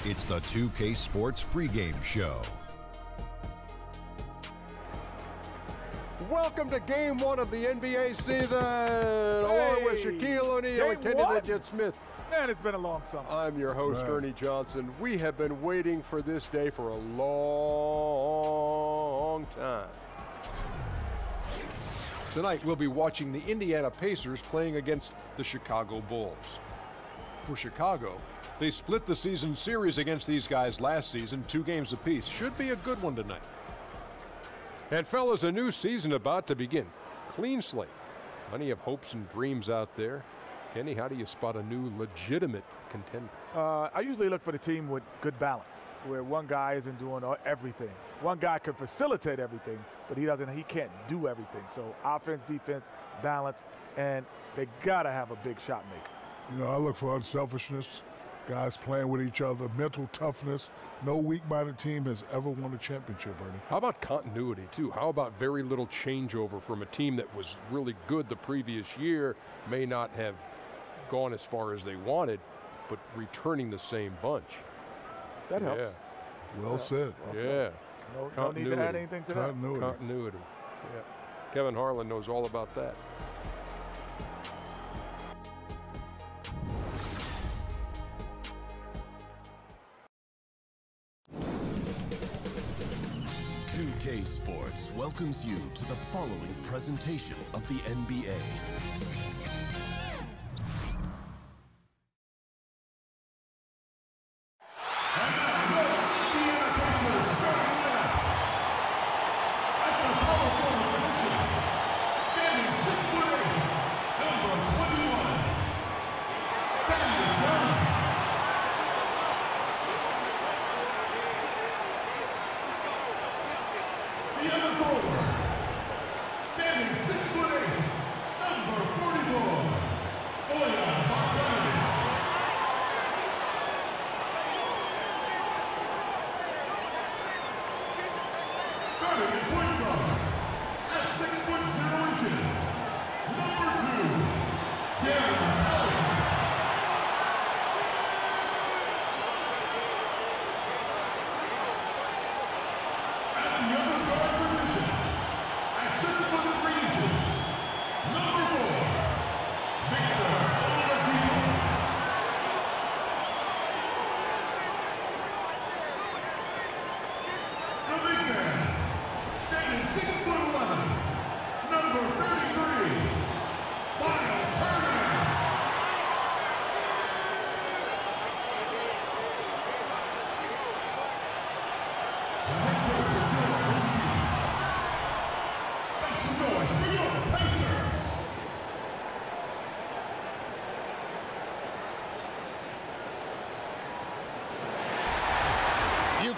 It's the 2K Sports pregame show. Welcome to Game 1 of the NBA season, along with Shaquille O'Neal and Kenny the Jet Smith. Man, it's been a long summer. I'm your host, Ernie Johnson. We have been waiting for this day for a long time. Tonight, we'll be watching the Indiana Pacers playing against the Chicago Bulls. For Chicago, they split the season series against these guys last season, 2 games apiece. Should be a good one tonight. And fellas, a new season about to begin. Clean slate. Plenty of hopes and dreams out there. Kenny, how do you spot a new legitimate contender? I usually look for the team with good balance, where one guy isn't doing everything. One guy can facilitate everything, but he can't do everything. So offense, defense, balance, and they gotta have a big shot maker. You know, I look for unselfishness, guys playing with each other, mental toughness. No weak-minded team has ever won a championship, Ernie. How about continuity, too? How about very little changeover from a team that was really good the previous year, may not have gone as far as they wanted, but returning the same bunch? That helps. Yeah. Well said. Yeah. No need to add anything to that. Continuity. Yeah. Kevin Harlan knows all about that. K Sports welcomes you to the following presentation of the NBA.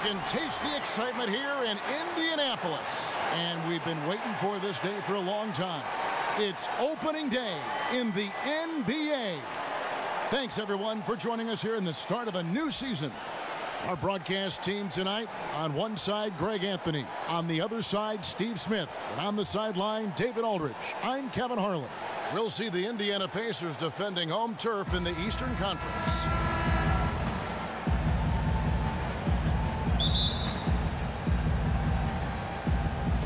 Can taste the excitement here in Indianapolis, and we've been waiting for this day for a long time. It's opening day in the NBA. Thanks everyone for joining us here in the start of a new season. Our broadcast team tonight: on one side, Greg Anthony; on the other side, Steve Smith; and on the sideline, David Aldridge. I'm Kevin Harlan. We'll see the Indiana Pacers defending home turf in the Eastern Conference.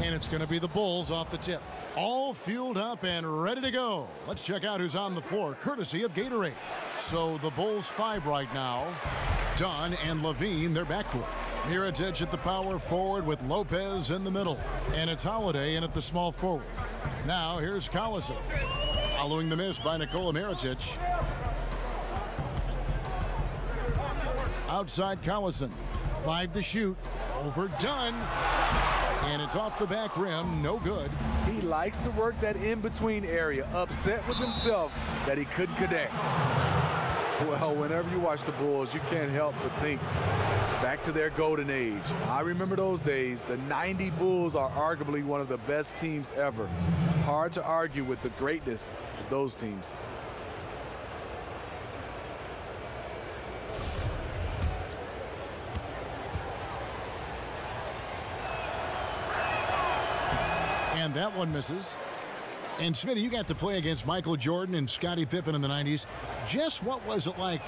And it's going to be the Bulls off the tip. All fueled up and ready to go. Let's check out who's on the floor, courtesy of Gatorade. So the Bulls 5 right now. Dunn and Levine, their backcourt. Mirotic at the power forward with Lopez in the middle. And it's Holiday in at the small forward. Now here's Collison. Following the miss by Nikola Mirotic. Outside Collison. 5 to shoot. Over Dunn. And it's off the back rim, no good. He likes to work that in-between area, upset with himself that he couldn't connect. Well, whenever you watch the Bulls, you can't help but think back to their golden age. I remember those days. The '90 Bulls are arguably one of the best teams ever. Hard to argue with the greatness of those teams. And that one misses. And Smitty, you got to play against Michael Jordan and Scottie Pippen in the 90s. Just what was it like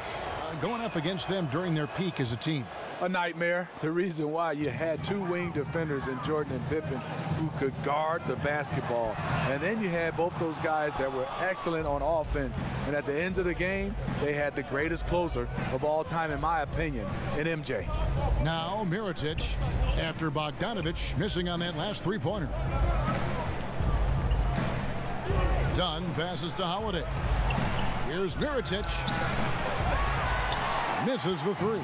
going up against them during their peak as a team? A nightmare. The reason why you had two wing defenders in Jordan and Pippen who could guard the basketball. And then you had both those guys that were excellent on offense. And at the end of the game, they had the greatest closer of all time, in my opinion, in MJ. Now Mirotic after Bogdanovic missing on that last three-pointer. Dunn passes to Holiday. Here's Mirotic. Misses the three.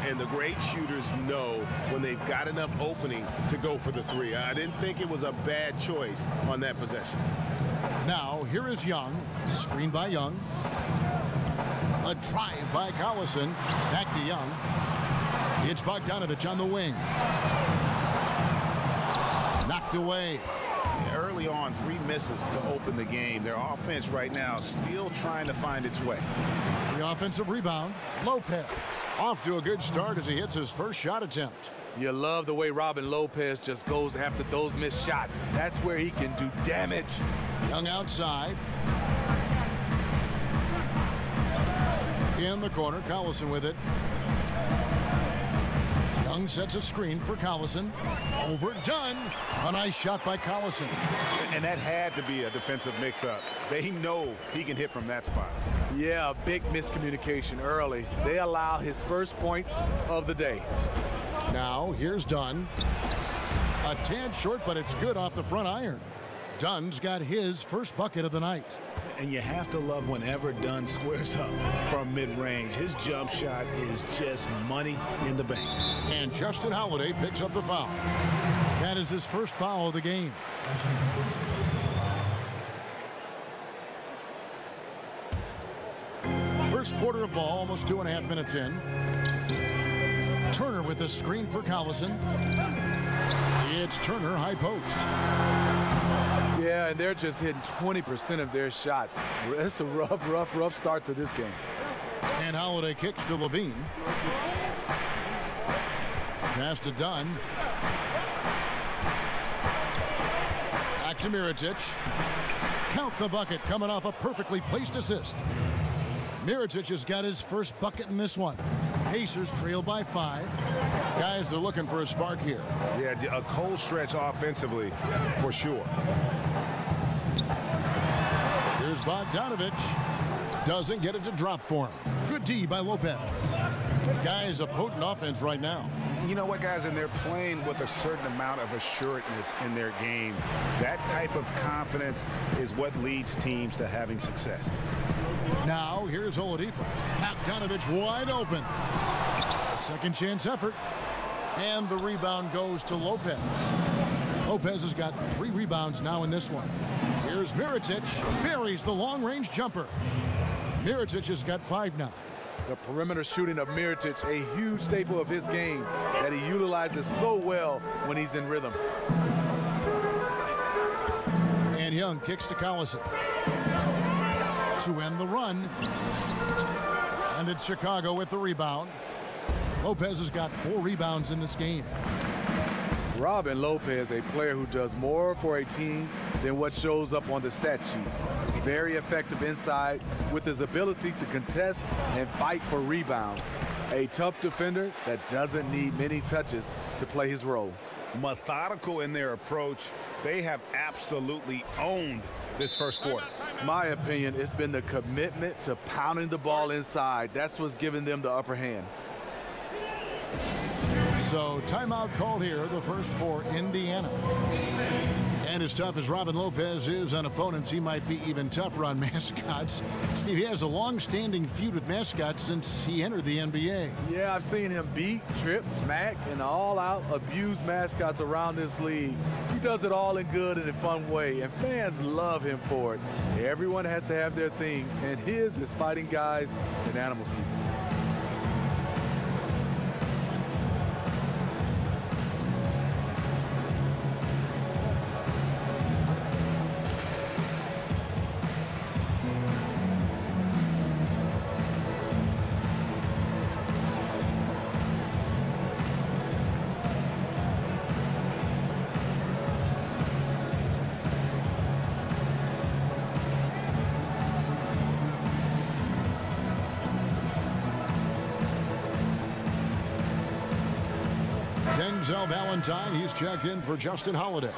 And the great shooters know when they've got enough opening to go for the three. I didn't think it was a bad choice on that possession. Now here is Young. Screen by Young. A drive by Collison. Back to Young. It's Bogdanovic on the wing. Knocked away. Early on, 3 misses to open the game. Their offense right now still trying to find its way. The offensive rebound. Lopez off to a good start as he hits his first shot attempt. You love the way Robin Lopez just goes after those missed shots. That's where he can do damage. Young outside. In the corner, Collison with it. Young sets a screen for Collison. Over Dunn. A nice shot by Collison. And that had to be a defensive mix-up. They know he can hit from that spot. Yeah, a big miscommunication early. They allow his first points of the day. Now here's Dunn. A tad short, but it's good off the front iron. Dunn's got his first bucket of the night. And you have to love whenever Dunn squares up from mid-range. His jump shot is just money in the bank. And Justin Holiday picks up the foul. That is his first foul of the game. First quarter of ball, almost 2.5 minutes in. Turner with the screen for Collison. It's Turner, high post. Yeah, and they're just hitting 20% of their shots. It's a rough start to this game. And Holiday kicks to Levine. Pass to Dunn. Back to Mirotic. Count the bucket coming off a perfectly placed assist. Mirotic has got his first bucket in this one. Pacers trail by 5. Guys are looking for a spark here. Yeah, a cold stretch offensively for sure. Here's Bogdanovic. Doesn't get it to drop for him. Good D by Lopez. Guys, a potent offense right now. You know what, guys, and they're playing with a certain amount of assuredness in their game. That type of confidence is what leads teams to having success. Now, here's Oladipo. Bogdanovic wide open. A second chance effort. And the rebound goes to Lopez. Lopez has got 3 rebounds now in this one. Here's Mirotic. Buries the long-range jumper. Mirotic has got 5 now. The perimeter shooting of Mirotic, a huge staple of his game that he utilizes so well when he's in rhythm. And Young kicks to Collison to end the run. And it's Chicago with the rebound. Lopez has got 4 rebounds in this game. Robin Lopez, a player who does more for a team than what shows up on the stat sheet. Very effective inside with his ability to contest and fight for rebounds. A tough defender that doesn't need many touches to play his role. Methodical in their approach. They have absolutely owned this first quarter. My opinion, it's been the commitment to pounding the ball inside. That's what's giving them the upper hand. So timeout called here, the first for Indiana. And as tough as Robin Lopez is on opponents, he might be even tougher on mascots. Steve, he has a long-standing feud with mascots since he entered the NBA. Yeah, I've seen him beat, trip, smack, and all-out abuse mascots around this league. He does it all in good and in fun way, and fans love him for it. Everyone has to have their thing, and his is fighting guys in animal suits. Denzel Valentine, he's checked in for Justin Holiday.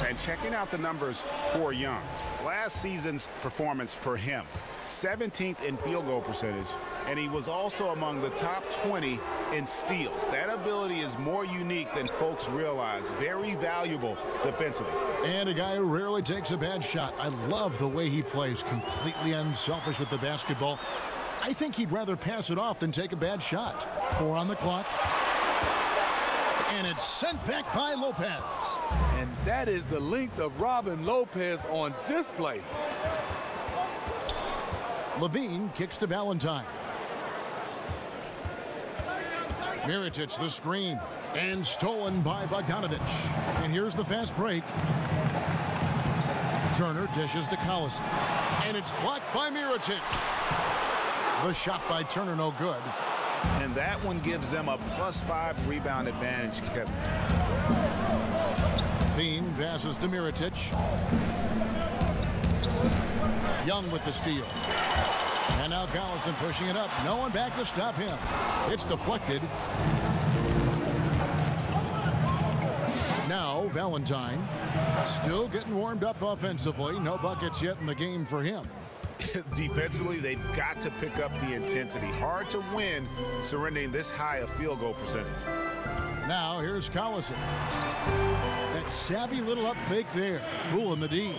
And checking out the numbers for Young. Last season's performance for him, 17th in field goal percentage, and he was also among the top 20 in steals. That ability is more unique than folks realize. Very valuable defensively. And a guy who rarely takes a bad shot. I love the way he plays, completely unselfish with the basketball. I think he'd rather pass it off than take a bad shot. 4 on the clock. And it's sent back by Lopez. And that is the length of Robin Lopez on display. Levine kicks to Valentine. Mirotic the screen. And stolen by Bogdanovich. And here's the fast break. Turner dishes to Collison. And it's blocked by Mirotic. The shot by Turner no good. And that one gives them a +5 rebound advantage, Kevin. Bean passes to Mirotic. Young with the steal. And now Collison pushing it up. No one back to stop him. It's deflected. Now Valentine still getting warmed up offensively. No buckets yet in the game for him. Defensively, they've got to pick up the intensity. Hard to win surrendering this high a field goal percentage. Now here's Collison. That savvy little up fake there. Fooling the D.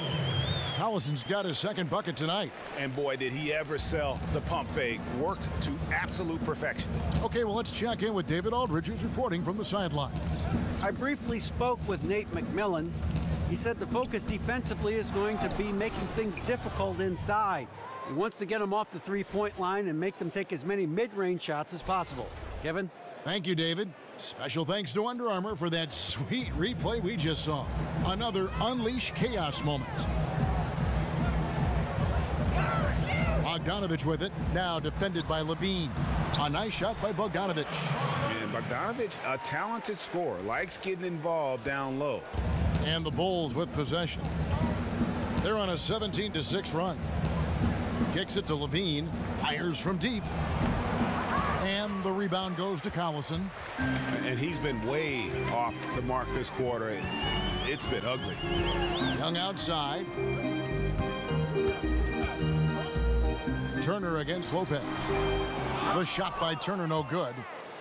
Collison's got his second bucket tonight. And boy, did he ever sell the pump fake. Worked to absolute perfection. Okay, well, let's check in with David Aldridge, who's reporting from the sidelines. I briefly spoke with Nate McMillan. He said the focus defensively is going to be making things difficult inside. He wants to get them off the three-point line and make them take as many mid-range shots as possible. Kevin? Thank you, David. Special thanks to Under Armour for that sweet replay we just saw. Another Unleash Chaos moment. Bogdanovich with it, now defended by Levine. A nice shot by Bogdanovich. And Bogdanovich, a talented scorer, likes getting involved down low. And the Bulls with possession. They're on a 17-6 run. Kicks it to Levine, fires from deep. And the rebound goes to Collison. And he's been way off the mark this quarter. It's been ugly. Young outside. Turner against Lopez. The shot by Turner no good.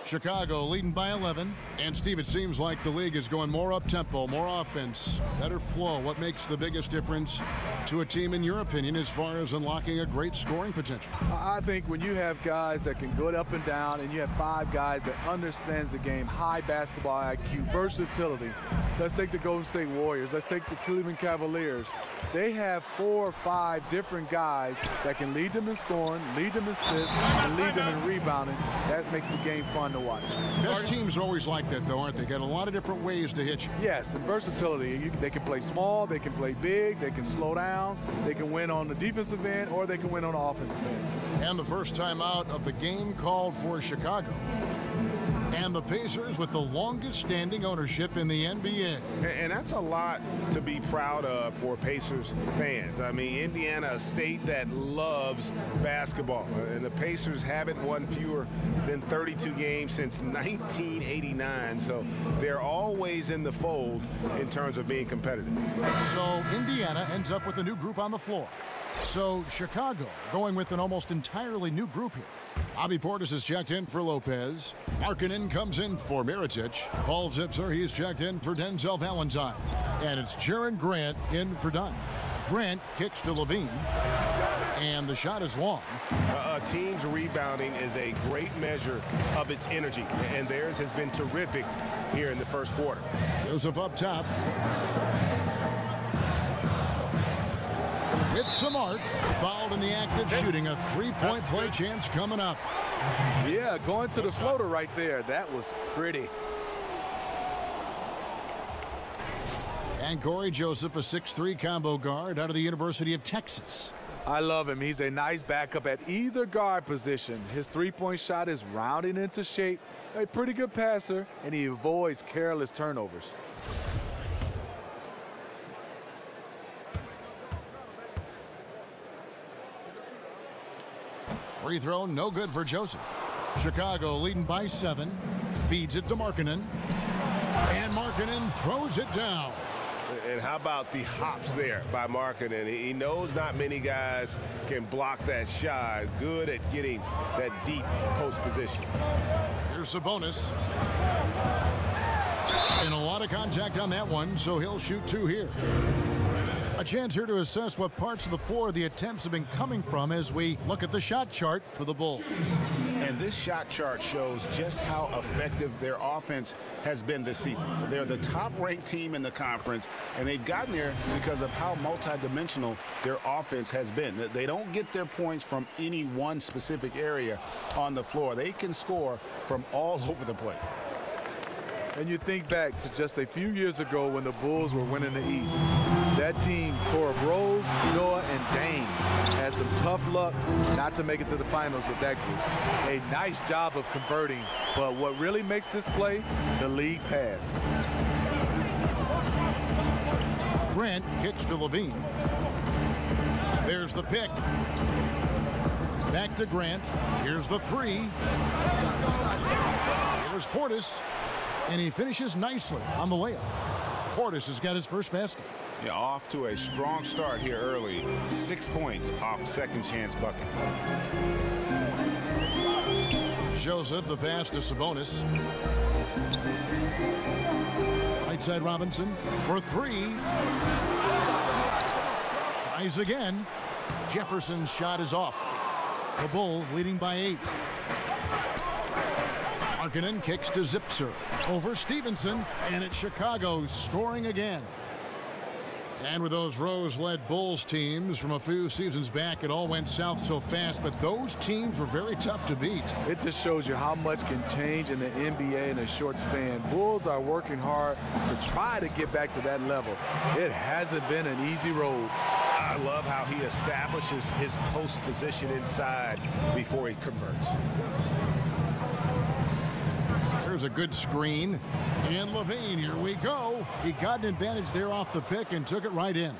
Chicago leading by 11. And Steve, it seems like the league is going more up-tempo, more offense, better flow. What makes the biggest difference to a team, in your opinion, as far as unlocking a great scoring potential? I think when you have guys that can go up and down, and you have 5 guys that understands the game, high basketball IQ, versatility. Let's take the Golden State Warriors. Let's take the Cleveland Cavaliers. They have 4 or 5 different guys that can lead them in scoring, lead them in assists, and lead them in rebounding. That makes the game fun to watch. Best teams are always like that, though, aren't they? Got a lot of different ways to hit you. Yes, and versatility. They can play small, they can play big, they can slow down, they can win on the defensive end, or they can win on the offensive end. And the first time out of the game called for Chicago. And the Pacers with the longest standing ownership in the NBA. And that's a lot to be proud of for Pacers fans. I mean, Indiana, a state that loves basketball. And the Pacers haven't won fewer than 32 games since 1989. So they're always in the fold in terms of being competitive. So Indiana ends up with a new group on the floor. So Chicago going with an almost entirely new group here. Bobby Portis has checked in for Lopez. Markkanen comes in for Mirotic. Paul Zipser, he's checked in for Denzel Valentine. And it's Jaren Grant in for Dunn. Grant kicks to Levine. And the shot is long. A team's rebounding is a great measure of its energy. And theirs has been terrific here in the first quarter. Joseph up top. With some arc, fouled in the act of shooting. A three-point play chance coming up. Yeah, going to the floater right there. That was pretty. And Corey Joseph, a 6'3" combo guard out of the University of Texas. I love him. He's a nice backup at either guard position. His three-point shot is rounding into shape. A pretty good passer, and he avoids careless turnovers. Free throw, no good for Joseph. Chicago leading by 7. Feeds it to Markkanen. Markkanen throws it down. And how about the hops there by Markkanen? He knows not many guys can block that shot. Good at getting that deep post position. Here's Sabonis. And a lot of contact on that one, so he'll shoot 2 here. A chance here to assess what parts of the floor the attempts have been coming from as we look at the shot chart for the Bulls. And this shot chart shows just how effective their offense has been this season. They're the top-ranked team in the conference, and they've gotten there because of how multidimensional their offense has been. They don't get their points from any one specific area on the floor. They can score from all over the place. And you think back to just a few years ago when the Bulls were winning the East. That team, core of Rose, Noah, and Dame, had some tough luck not to make it to the finals with that group. A nice job of converting, but what really makes this play, the league pass. Grant kicks to Levine. There's the pick. Back to Grant. Here's the 3. Here's Portis. And he finishes nicely on the layup. Portis has got his first basket. Yeah, off to a strong start here early. 6 points off second chance buckets. Joseph, the pass to Sabonis. Right side Robinson for 3. Tries again. Jefferson's shot is off. The Bulls leading by 8. Markkanen kicks to Zipser over Stevenson, and it's Chicago scoring again. And with those Rose-led Bulls teams from a few seasons back, it all went south so fast, but those teams were very tough to beat. It just shows you how much can change in the NBA in a short span. Bulls are working hard to try to get back to that level. It hasn't been an easy road. I love how he establishes his post position inside before he converts. There's a good screen. And Levine, here we go. He got an advantage there off the pick and took it right in.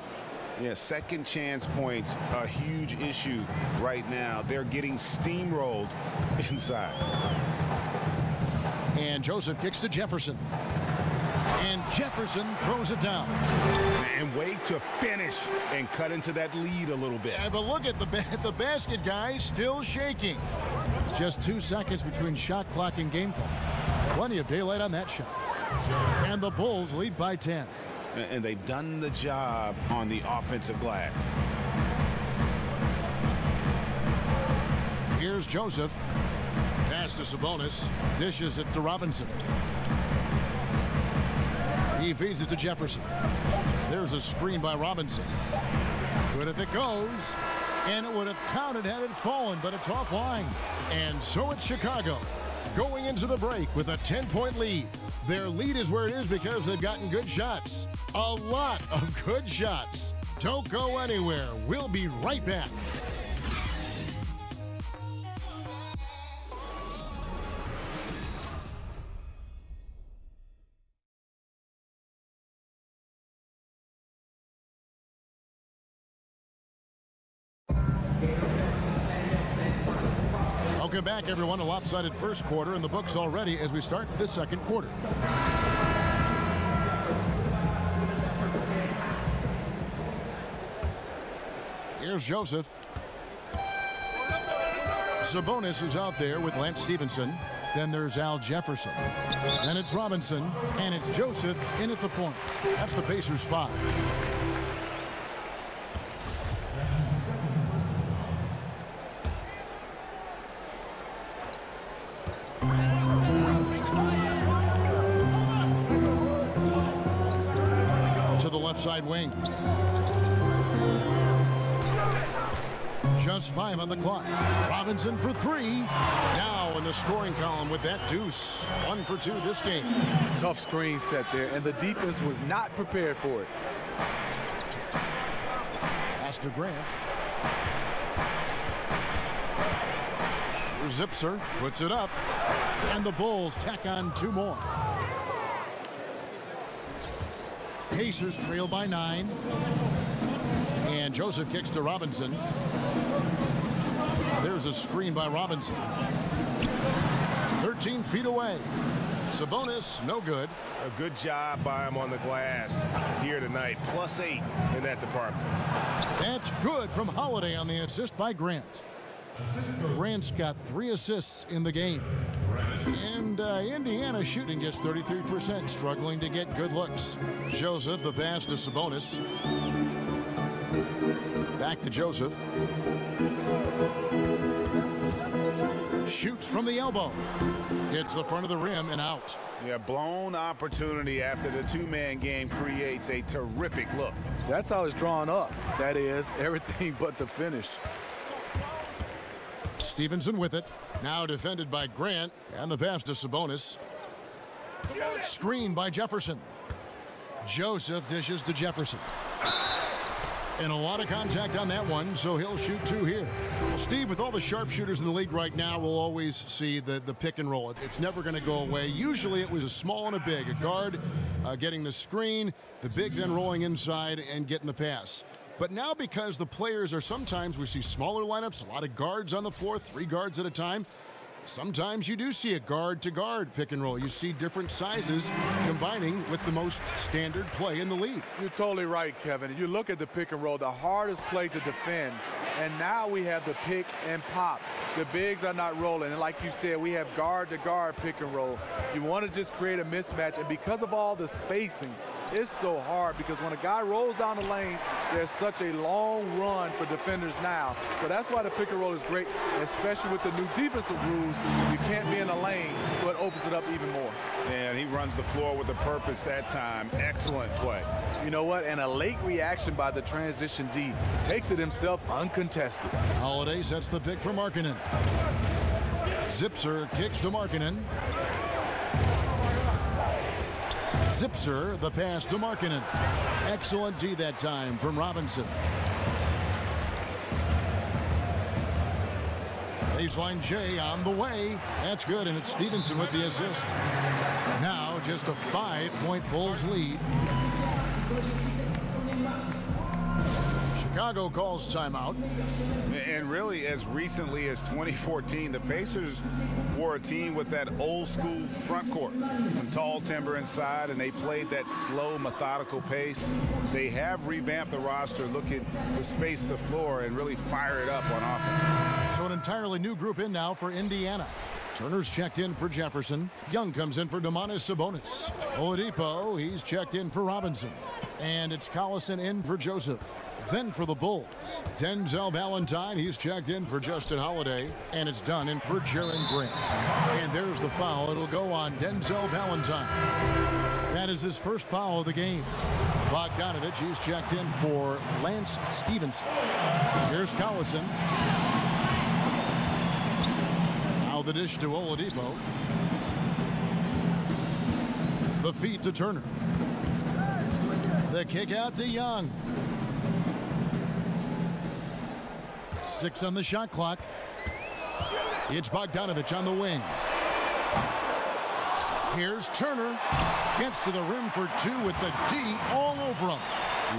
Yeah, second chance points, a huge issue right now. They're getting steamrolled inside. And Joseph kicks to Jefferson. And Jefferson throws it down. And wait to finish and cut into that lead a little bit. Yeah, but look at the basket, guys, still shaking. Just 2 seconds between shot clock and game clock. Plenty of daylight on that shot. And the Bulls lead by 10. And they've done the job on the offensive glass. Here's Joseph. Pass to Sabonis. Dishes it to Robinson. He feeds it to Jefferson. There's a screen by Robinson. Good if it goes. And it would have counted had it fallen, but it's offline. And so it's Chicago going into the break with a 10-point lead. Their lead is where it is because they've gotten good shots. A lot of good shots. Don't go anywhere. We'll be right back. Welcome back, everyone. A lopsided first quarter in the books already as we start the second quarter. Here's Joseph. Sabonis is out there with Lance Stevenson. Then there's Al Jefferson. Then it's Robinson, and it's Joseph in at the point. That's the Pacers' 5. To the left side wing. Just 5 on the clock. Robinson for 3. Now in the scoring column with that deuce. 1 for 2 this game. Tough screen set there, and the defense was not prepared for it. Pass to Grant. Zipser puts it up, and the Bulls tack on 2 more. Pacers trail by 9. And Joseph kicks to Robinson. There's a screen by Robinson. 13 feet away. Sabonis, no good. A good job by him on the glass here tonight. +8 in that department. That's good from Holiday on the assist by Grant. Grant's got 3 assists in the game. And Indiana shooting just 33%, struggling to get good looks. Joseph, the pass to Sabonis. Back to Joseph. Shoots from the elbow. Hits the front of the rim and out. Yeah, blown opportunity after the two-man game creates a terrific look. That's how it's drawn up. That is, everything but the finish. Stevenson with it. Now defended by Grant. And the pass to Sabonis. Screen by Jefferson. Joseph dishes to Jefferson. And a lot of contact on that one, so he'll shoot 2 here. Well, Steve, with all the sharpshooters in the league right now, we'll always see the pick and roll. It's never going to go away. Usually it was a small and a big. A guard getting the screen, the big then rolling inside and getting the pass. But now, because the players are sometimes, we see smaller lineups, a lot of guards on the floor, 3 guards at a time. Sometimes you do see a guard-to-guard pick and roll. You see different sizes combining with the most standard play in the league. You're totally right, Kevin. You look at the pick and roll, the hardest play to defend, and now we have the pick and pop. The bigs are not rolling, and like you said, we have guard-to-guard pick and roll. You want to just create a mismatch, and because of all the spacing, it's so hard because when a guy rolls down the lane, there's such a long run for defenders now. So that's why the pick and roll is great, especially with the new defensive rules. You can't be in the lane, so it opens it up even more. And he runs the floor with a purpose that time. Excellent play. You know what? And a late reaction by the transition D takes it himself uncontested. Holiday sets the pick for Markkanen. Zipser kicks to Markkanen. Zipser, the pass to Markkanen. Excellent D that time from Robinson. Baseline J on the way. That's good, and it's Stevenson with the assist. Now just a 5-point Bulls lead. Chicago calls timeout. And really, as recently as 2014, the Pacers were a team with that old school front court. Some tall timber inside, and they played that slow, methodical pace. They have revamped the roster, looking to space the floor and really fire it up on offense. So an entirely new group in now for Indiana. Turner's checked in for Jefferson. Young comes in for Domantas Sabonis. Oladipo, he's checked in for Robinson. And it's Collison in for Joseph. Then for the Bulls, Denzel Valentine, he's checked in for Justin Holiday, and it's done in for Jaren Grant. And there's the foul. It'll go on Denzel Valentine. That is his first foul of the game. Bogdanovich, he's checked in for Lance Stevenson. Here's Collison. Now the dish to Oladipo. The feed to Turner. The kick out to Young. 6 on the shot clock. It's Bogdanovich on the wing. Here's Turner. Gets to the rim for 2 with the D all over him.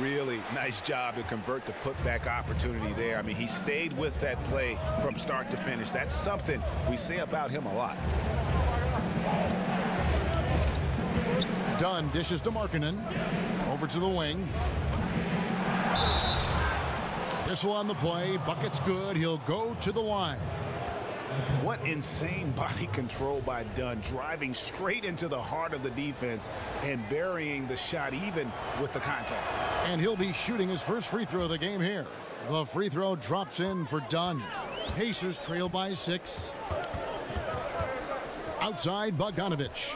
Really nice job to convert the putback opportunity there. I mean, he stayed with that play from start to finish. That's something we say about him a lot. Dunn dishes to Markkanen. Over to the wing. Whistle on the play. Bucket's good. He'll go to the line. What insane body control by Dunn, driving straight into the heart of the defense and burying the shot even with the contact. And he'll be shooting his first free throw of the game here. The free throw drops in for Dunn. Pacers trail by 6. Outside, Bogdanovich.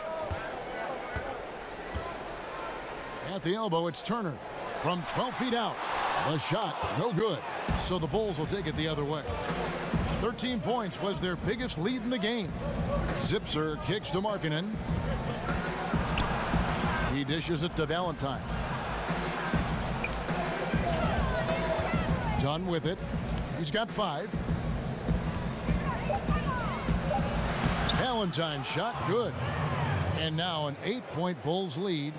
At the elbow, it's Turner. From 12 feet out. A shot, no good. So the Bulls will take it the other way. 13 points was their biggest lead in the game. Zipser kicks to Markkanen. He dishes it to Valentine. Dunn with it. He's got 5. Valentine shot, good. And now an 8-point Bulls lead.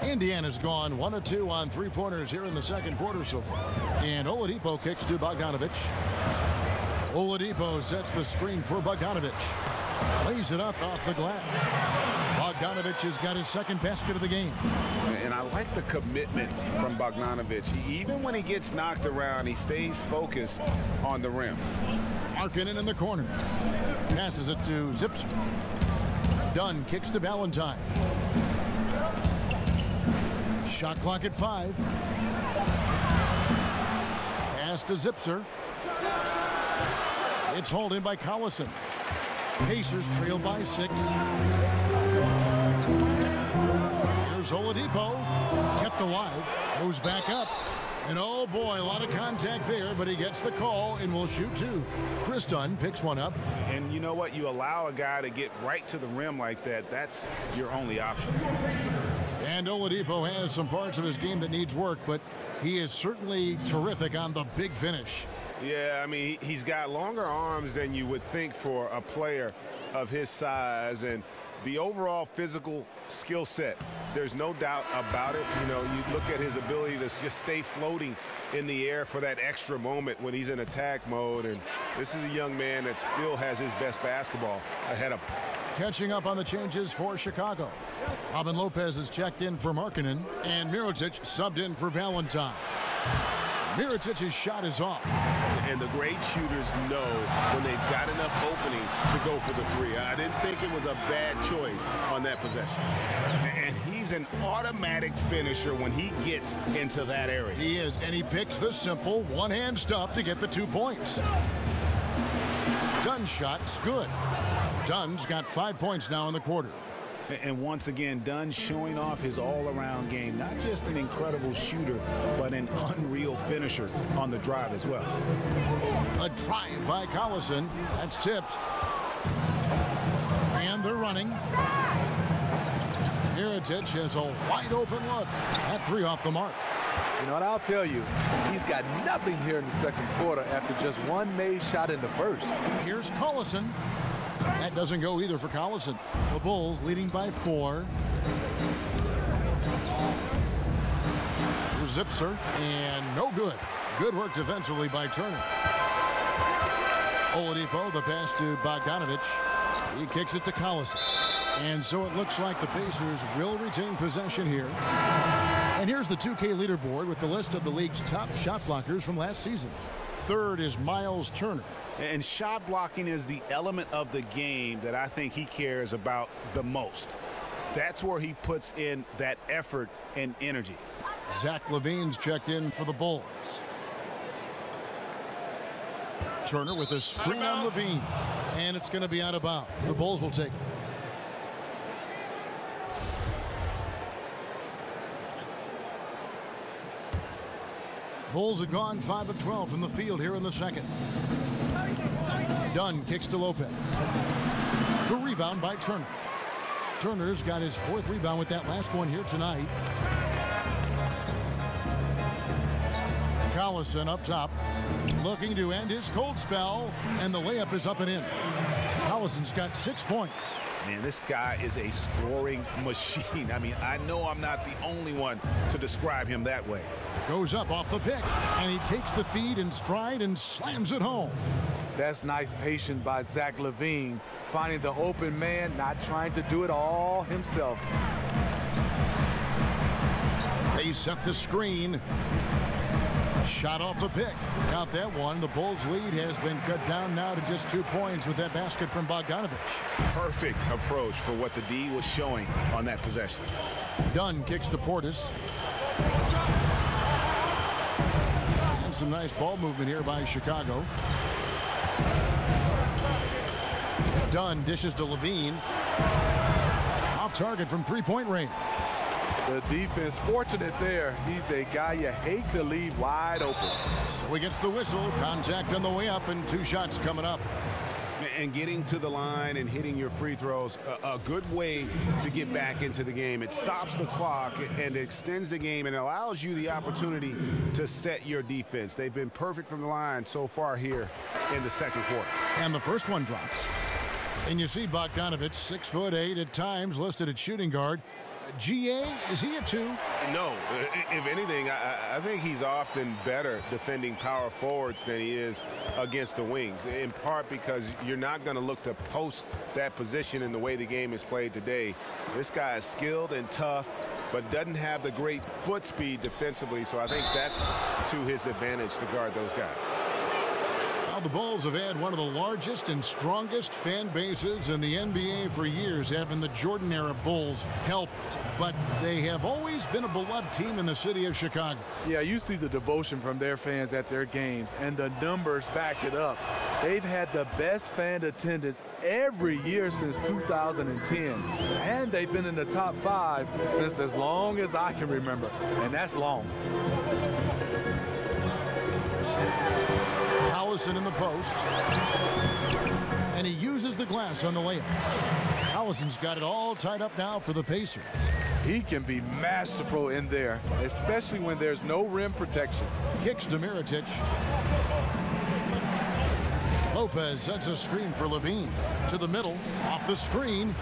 Indiana's gone 1 of 2 on 3-pointers here in the second quarter so far. And Oladipo kicks to Bogdanovich. Oladipo sets the screen for Bogdanovich. Lays it up off the glass. Bogdanovich has got his second basket of the game. And I like the commitment from Bogdanovich. Even when he gets knocked around, he stays focused on the rim. Markkanen in the corner. Passes it to Zipser. Dunn kicks to Valentine. Shot clock at 5. Pass to Zipser. It's hauled in by Collison. Pacers trail by 6. Here's Oladipo. Kept alive. Goes back up. And oh boy, a lot of contact there, but he gets the call and will shoot 2. Chris Dunn picks one up. And you know what? You allow a guy to get right to the rim like that, that's your only option. And Oladipo has some parts of his game that needs work, but he is certainly terrific on the big finish. Yeah, I mean, he's got longer arms than you would think for a player of his size, and the overall physical skill set, there's no doubt about it. You know, you look at his ability to just stay floating in the air for that extra moment when he's in attack mode, and this is a young man that still has his best basketball ahead of him. Catching up on the changes for Chicago. Robin Lopez is checked in for Markkanen, and Mirotic subbed in for Valentine. Mirotic's shot is off. And the great shooters know when they've got enough opening to go for the 3. I didn't think it was a bad choice on that possession. And he's an automatic finisher when he gets into that area. He is, and he picks the simple one-hand stuff to get the 2 points. Dunn's shot's good. Dunn's got 5 points now in the quarter. And once again, Dunn showing off his all-around game. Not just an incredible shooter, but an unreal finisher on the drive as well. A drive by Collison. That's tipped. And they're running. Mirotic has a wide-open look. That 3 off the mark. You know what, I'll tell you, he's got nothing here in the second quarter after just one made shot in the first. Here's Collison. That doesn't go either for Collison. The Bulls leading by 4. Here's Zipser, and no good. Good work defensively by Turner. Oladipo, the pass to Bogdanovich. He kicks it to Collison. And so it looks like the Pacers will retain possession here. And here's the 2K leaderboard with the list of the league's top shot blockers from last season. Third is Miles Turner. And shot blocking is the element of the game that I think he cares about the most. That's where he puts in that effort and energy. Zach LaVine's checked in for the Bulls. Turner with a screen on LaVine. And it's going to be out of bounds. The Bulls will take it. Bulls have gone 5 of 12 from the field here in the second. Dunn kicks to Lopez. The rebound by Turner. Turner's got his 4th rebound with that last one here tonight. Collison up top, looking to end his cold spell, and the layup is up and in. Collison's got 6 points. Man, this guy is a scoring machine. I mean, I know I'm not the only one to describe him that way. Goes up off the pick, and he takes the feed in stride and slams it home. That's nice patience by Zach LaVine, finding the open man, not trying to do it all himself. They set the screen. Shot off the pick. Got that one. The Bulls' lead has been cut down now to just 2 points with that basket from Bogdanovich. Perfect approach for what the D was showing on that possession. Dunn kicks to Portis. And some nice ball movement here by Chicago. Dunn dishes to LaVine. Off target from 3-point range. The defense fortunate there. He's a guy you hate to leave wide open. So he gets the whistle. Contact on the way up, and 2 shots coming up. And getting to the line and hitting your free throws, a good way to get back into the game. It stops the clock and extends the game and allows you the opportunity to set your defense. They've been perfect from the line so far here in the second quarter. And the first one drops. And you see Bogdanovich, 6'8" at times, listed at shooting guard. GA, is he a 2? No. If anything, I think he's often better defending power forwards than he is against the wings, in part because you're not going to look to post that position in the way the game is played today. This guy is skilled and tough, but doesn't have the great foot speed defensively, so I think that's to his advantage to guard those guys. Well, the Bulls have had one of the largest and strongest fan bases in the NBA for years, having the Jordan-era Bulls helped, but they have always been a beloved team in the city of Chicago. Yeah, you see the devotion from their fans at their games, and the numbers back it up. They've had the best fan attendance every year since 2010, and they've been in the top 5 since as long as I can remember, and that's long. Allison in the post, and he uses the glass on the layup. Allison's got it all tied up now for the Pacers. He can be masterful in there, especially when there's no rim protection. Kicks to Mirotic. Lopez sets a screen for Levine. To the middle, off the screen.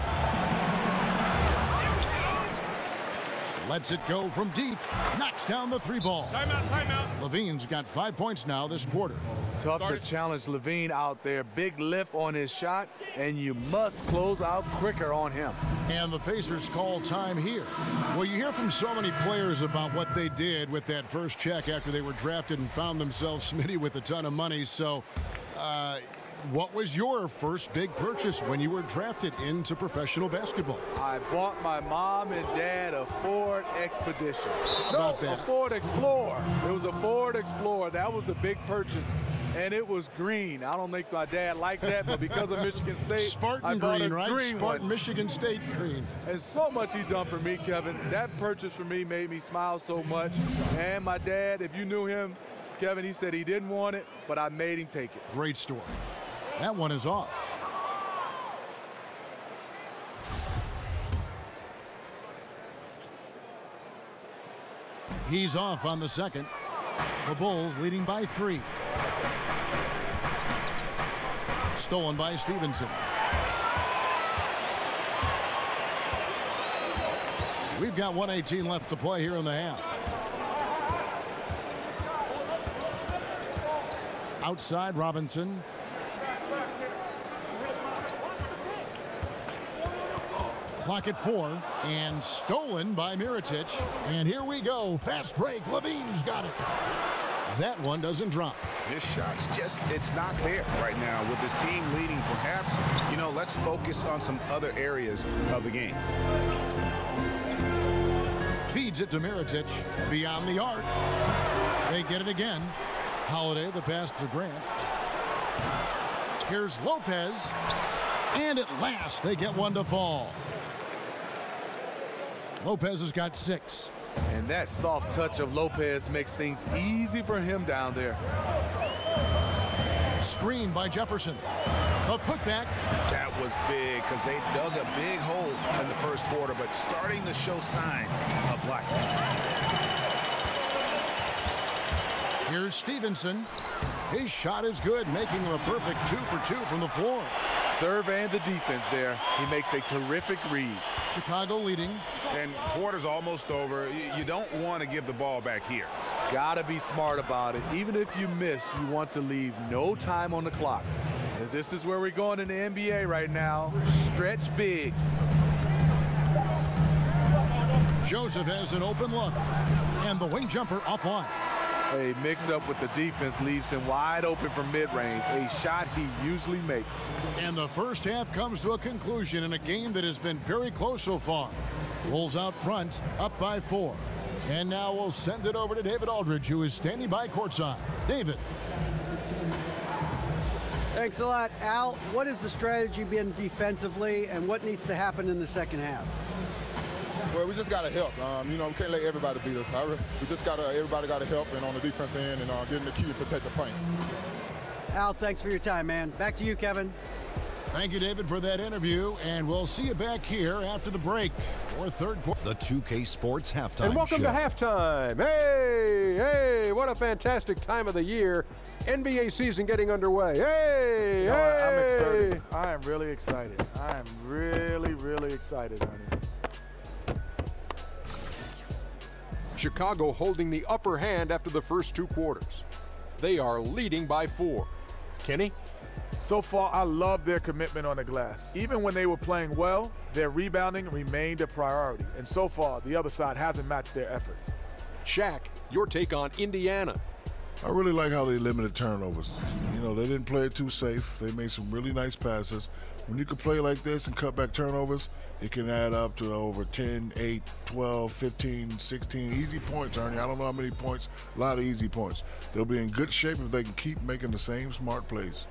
Lets it go from deep. Knocks down the 3-ball. Timeout, timeout. Levine's got 5 points now this quarter. Tough to challenge Levine out there. Big lift on his shot, and you must close out quicker on him. And the Pacers call time here. Well, you hear from so many players about what they did with that first check after they were drafted and found themselves, Smitty, with a ton of money. So, what was your first big purchase when you were drafted into professional basketball? I bought my mom and dad a Ford Expedition. About that? A Ford Explorer. It was a Ford Explorer. That was the big purchase, and it was green. I don't think my dad liked that, but because of Michigan State, Spartan I bought green, a right? green Spartan one. Michigan State green. And so much he's done for me, Kevin. That purchase for me made me smile so much. And my dad, if you knew him, Kevin, he said he didn't want it, but I made him take it. Great story. That one is off. He's off on the second. The Bulls leading by 3. Stolen by Stevenson. We've got 1:18 left to play here in the half. Outside, Robinson. Clock at 4, and stolen by Mirotic. And here we go. Fast break. Levine's got it. That one doesn't drop. His shot's just, it's not there right now with his team leading. Perhaps, you know, let's focus on some other areas of the game. Feeds it to Mirotic. Beyond the arc. They get it again. Holiday, the pass to Grant. Here's Lopez. And at last, they get one to fall. Lopez has got 6. And that soft touch of Lopez makes things easy for him down there. Screen by Jefferson. A putback. That was big because they dug a big hole in the first quarter, but starting to show signs of life. Here's Stevenson. His shot is good, making him a perfect 2 for 2 from the floor. Serve and the defense there. He makes a terrific read. Chicago leading. And quarter's almost over. You don't want to give the ball back here. Gotta be smart about it. Even if you miss, you want to leave no time on the clock. And this is where we're going in the NBA right now. Stretch bigs. Joseph has an open look. And the wing jumper offline. A mix-up with the defense leaves him wide open from mid-range, a shot he usually makes. And the first half comes to a conclusion in a game that has been very close so far. Bulls out front, up by 4. And now we'll send it over to David Aldridge, who is standing by courtside. David. Thanks a lot, Al. What is the strategy been defensively, and what needs to happen in the second half? Well, we just got to help. You know, we can't let everybody beat us. We just got to, everybody got to help and on the defense end and get in the key to protect the paint. Al, thanks for your time, man. Back to you, Kevin. Thank you, David, for that interview, and we'll see you back here after the break for third quarter. The 2K Sports Halftime And welcome Show. to halftime. Hey, what a fantastic time of the year. NBA season getting underway. Hey, I'm excited. I am really excited. I am really, really excited, honey. Chicago holding the upper hand after the first 2 quarters. They are leading by 4. Kenny? So far, I love their commitment on the glass. Even when they were playing well, their rebounding remained a priority. And so far, the other side hasn't matched their efforts. Shaq, your take on Indiana. I really like how they limited turnovers. You know, they didn't play it too safe. They made some really nice passes. When you can play like this and cut back turnovers, it can add up to over 10, 8, 12, 15, 16 easy points, Ernie. I don't know how many points, a lot of easy points. They'll be in good shape if they can keep making the same smart plays.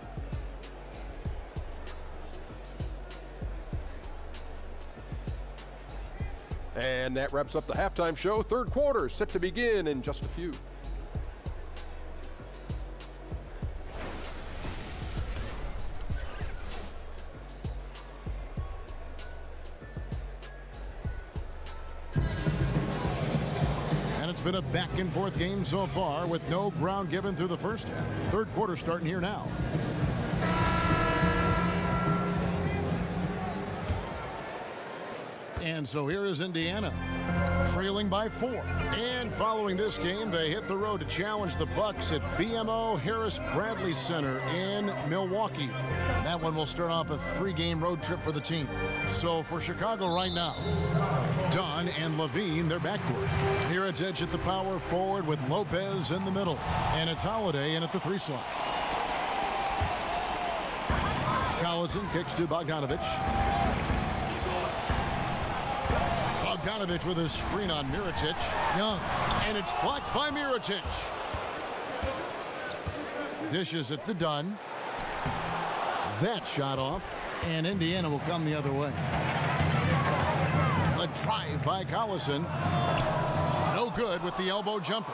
And that wraps up the halftime show. Third quarter set to begin in just a few. And it's been a back and forth game so far with no ground given through the first half. Third quarter starting here now. And so here is Indiana, trailing by 4. And following this game, they hit the road to challenge the Bucks at BMO Harris Bradley Center in Milwaukee. That one will start off a 3-game road trip for the team. So for Chicago right now, Dunn and Levine, their backcourt. Mirotic at the power forward with Lopez in the middle. And it's Holiday in at the 3 slot. Collison kicks to Bogdanovich. Bogdanovich with a screen on Mirotic. Young, and it's blocked by Mirotic. Dishes it to Dunn. That shot off, and Indiana will come the other way. A drive by Collison. No good with the elbow jumper.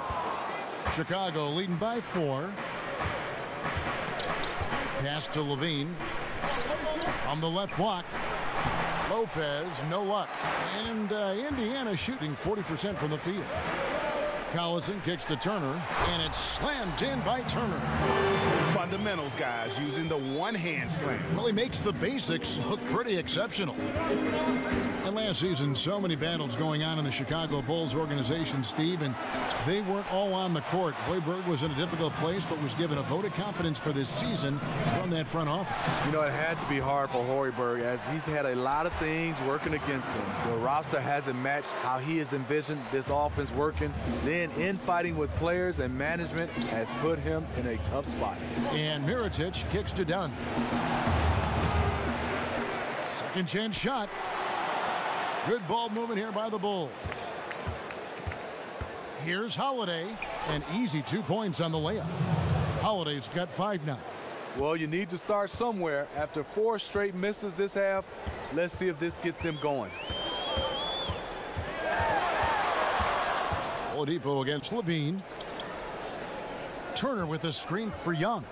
Chicago leading by 4. Pass to Levine. On the left block. Lopez, no luck. And Indiana shooting 40% from the field. Collison kicks to Turner, and it's slammed in by Turner. Fundamentals, guys, using the one-hand slam. Well, he makes the basics look pretty exceptional. And last season, so many battles going on in the Chicago Bulls organization, Steve, and they weren't all on the court. Hoiberg was in a difficult place, but was given a vote of confidence for this season from that front office. You know, it had to be hard for Hoiberg as he's had a lot of things working against him. The roster hasn't matched how he has envisioned this offense working. Then infighting with players and management has put him in a tough spot. And Mirotic kicks to Dunn. Second chance shot. Good ball movement here by the Bulls. Here's Holiday. An easy 2 points on the layup. Holiday's got 5 now. Well, you need to start somewhere. After 4 straight misses this half, let's see if this gets them going. Oladipo against Levine. Turner with a screen for Young.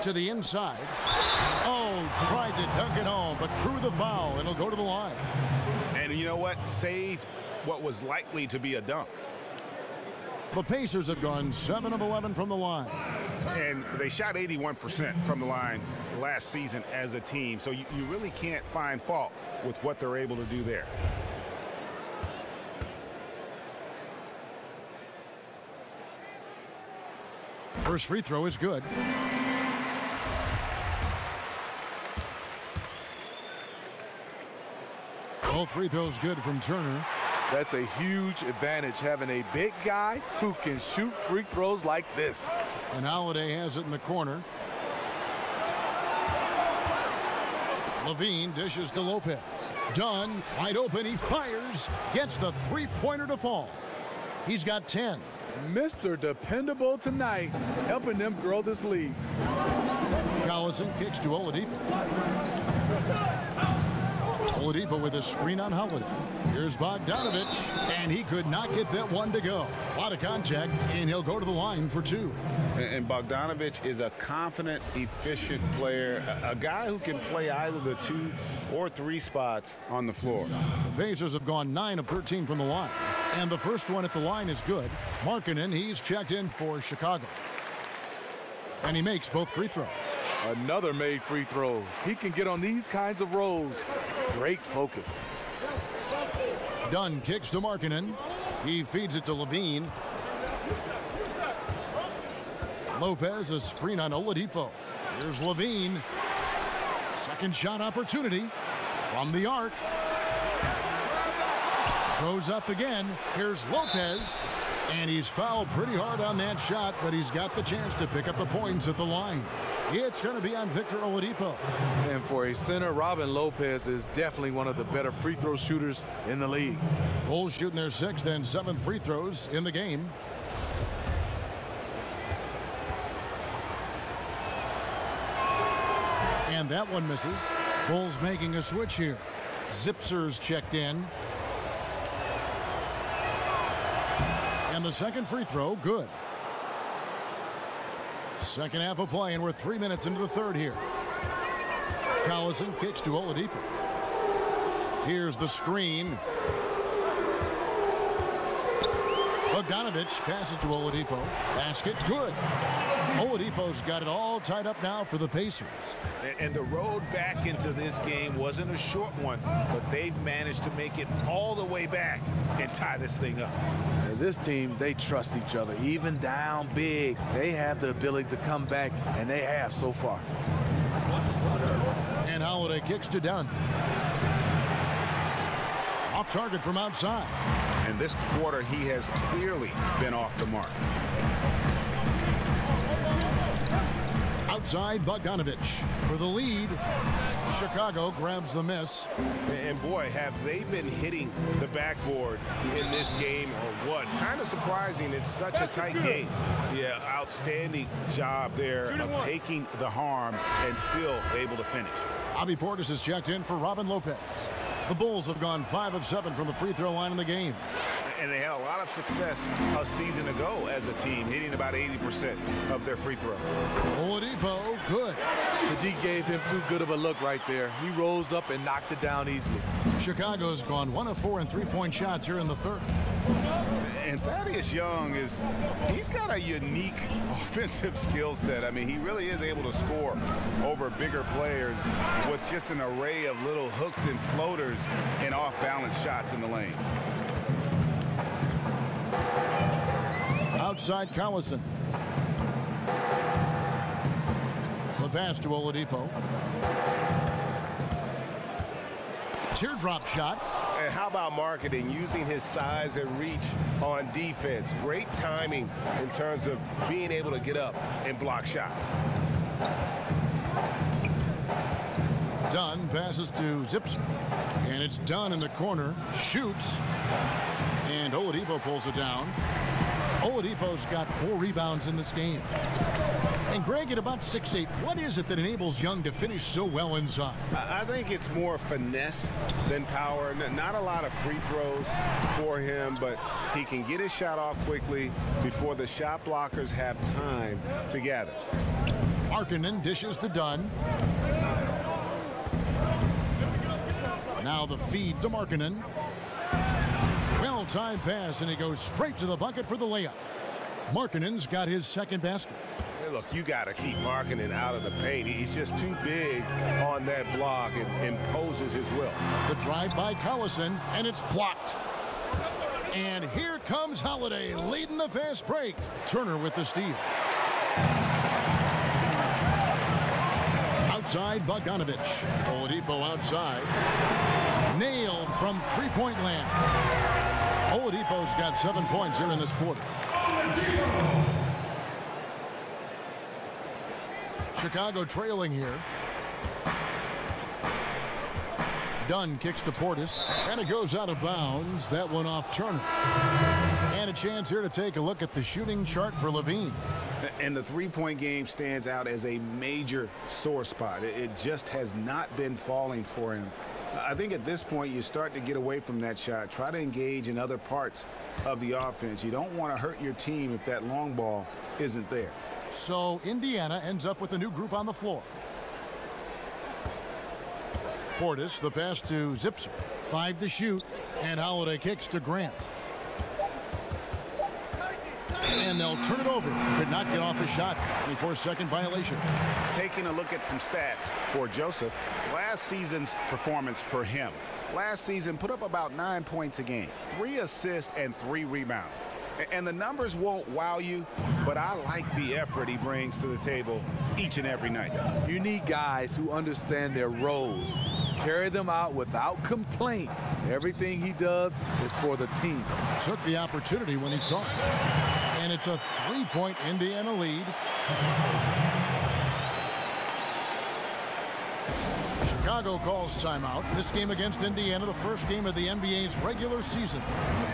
To the inside. Oh, tried to dunk it home, but drew the foul, and he'll go to the line. And you know what? Saved what was likely to be a dunk. The Pacers have gone 7 of 11 from the line. And they shot 81% from the line last season as a team. So you really can't find fault with what they're able to do there. First free throw is good. All free throws good from Turner. That's a huge advantage, having a big guy who can shoot free throws like this. And Holiday has it in the corner. Levine dishes to Lopez. Dunn, wide open, he fires, gets the three-pointer to fall. He's got 10. Mr. Dependable tonight, helping them grow this lead. Collison kicks to Oladipo. Oladipo with a screen on Holiday. Here's Bogdanovich, and he could not get that one to go. A lot of contact, and he'll go to the line for 2. And Bogdanovich is a confident, efficient player, a guy who can play either the 2 or 3 spots on the floor. The Pacers have gone 9 of 13 from the line, and the first one at the line is good. Markkanen, he's checked in for Chicago, and he makes both free throws. Another made free throw. He can get on these kinds of rolls. Great focus. Dunn kicks to Markkanen. He feeds it to Levine. Lopez, a screen on Oladipo. Here's Levine. Second shot opportunity from the arc. Goes up again. Here's Lopez. And he's fouled pretty hard on that shot, but he's got the chance to pick up the points at the line. It's going to be on Victor Oladipo. And for a center, Robin Lopez is definitely one of the better free throw shooters in the league. Bulls shooting their 6th and 7th free throws in the game. And that one misses. Bulls making a switch here. Zipser's checked in. And the second free throw, good. Second half of play, and we're 3 minutes into the third here. Collison kicks to Oladipo. Here's the screen. Bogdanovich passes to Oladipo. Basket, good. Oladipo's got it all tied up now for the Pacers. And the road back into this game wasn't a short one, but they've managed to make it all the way back and tie this thing up. And this team, they trust each other. Even down big, they have the ability to come back, and they have so far. And Holiday kicks to Dunn. Off target from outside. And this quarter, he has clearly been off the mark. Outside, Bogdanovich for the lead. Chicago grabs the miss. And boy, have they been hitting the backboard in this game or what? Kind of surprising. It's such a tight game. Yeah, outstanding job there of taking the harm and still able to finish. Bobby Portis is checked in for Robin Lopez. The Bulls have gone 5 of 7 from the free throw line in the game. And they had a lot of success a season ago as a team, hitting about 80% of their free throws. Oladipo, good. The D gave him too good of a look right there. He rose up and knocked it down easily. Chicago's gone 1 of 4 in three-point shots here in the third. And Thaddeus Young he's got a unique offensive skill set. I mean, he really is able to score over bigger players with just an array of little hooks and floaters and off-balance shots in the lane. Outside Collison. The pass to Oladipo. Teardrop shot. And how about marketing, using his size and reach on defense? Great timing in terms of being able to get up and block shots. Dunn passes to Zipser. And it's Dunn in the corner. Shoots. And Oladipo pulls it down. Oladipo's got 4 rebounds in this game. And Greg, at about 6'8", what is it that enables Young to finish so well inside? I think it's more finesse than power. Not a lot of free throws for him, but he can get his shot off quickly before the shot blockers have time to gather. Markkanen dishes to Dunn. Now the feed to Markkanen. Well-timed pass, and he goes straight to the bucket for the layup. Markkanen's got his second basket. Hey, look, you got to keep Markkanen out of the paint. He's just too big on that block and imposes his will. The drive by Collison, and it's blocked. And here comes Holiday leading the fast break. Turner with the steal. Outside, Bogdanovich. Oladipo outside. Nailed from three-point land. Oladipo's got 7 points here in this quarter. Chicago trailing here. Dunn kicks to Portis, and it goes out of bounds. That one off Turner. And a chance here to take a look at the shooting chart for Levine. And the three-point game stands out as a major sore spot. It just has not been falling for him. I think at this point you start to get away from that shot. Try to engage in other parts of the offense. You don't want to hurt your team if that long ball isn't there. So Indiana ends up with a new group on the floor. Portis, the pass to Zipser. 5 to shoot, and Holiday kicks to Grant. And they'll turn it over. Could not get off his shot. 24-second violation. Taking a look at some stats for Joseph. Last season's performance for him. Last season put up about 9 points a game, 3 assists and 3 rebounds. And the numbers won't wow you, but I like the effort he brings to the table each and every night. You need guys who understand their roles. Carry them out without complaint. Everything he does is for the team. Took the opportunity when he saw it. And it's a 3-point Indiana lead. Chicago calls timeout. This game against Indiana, the first game of the NBA's regular season.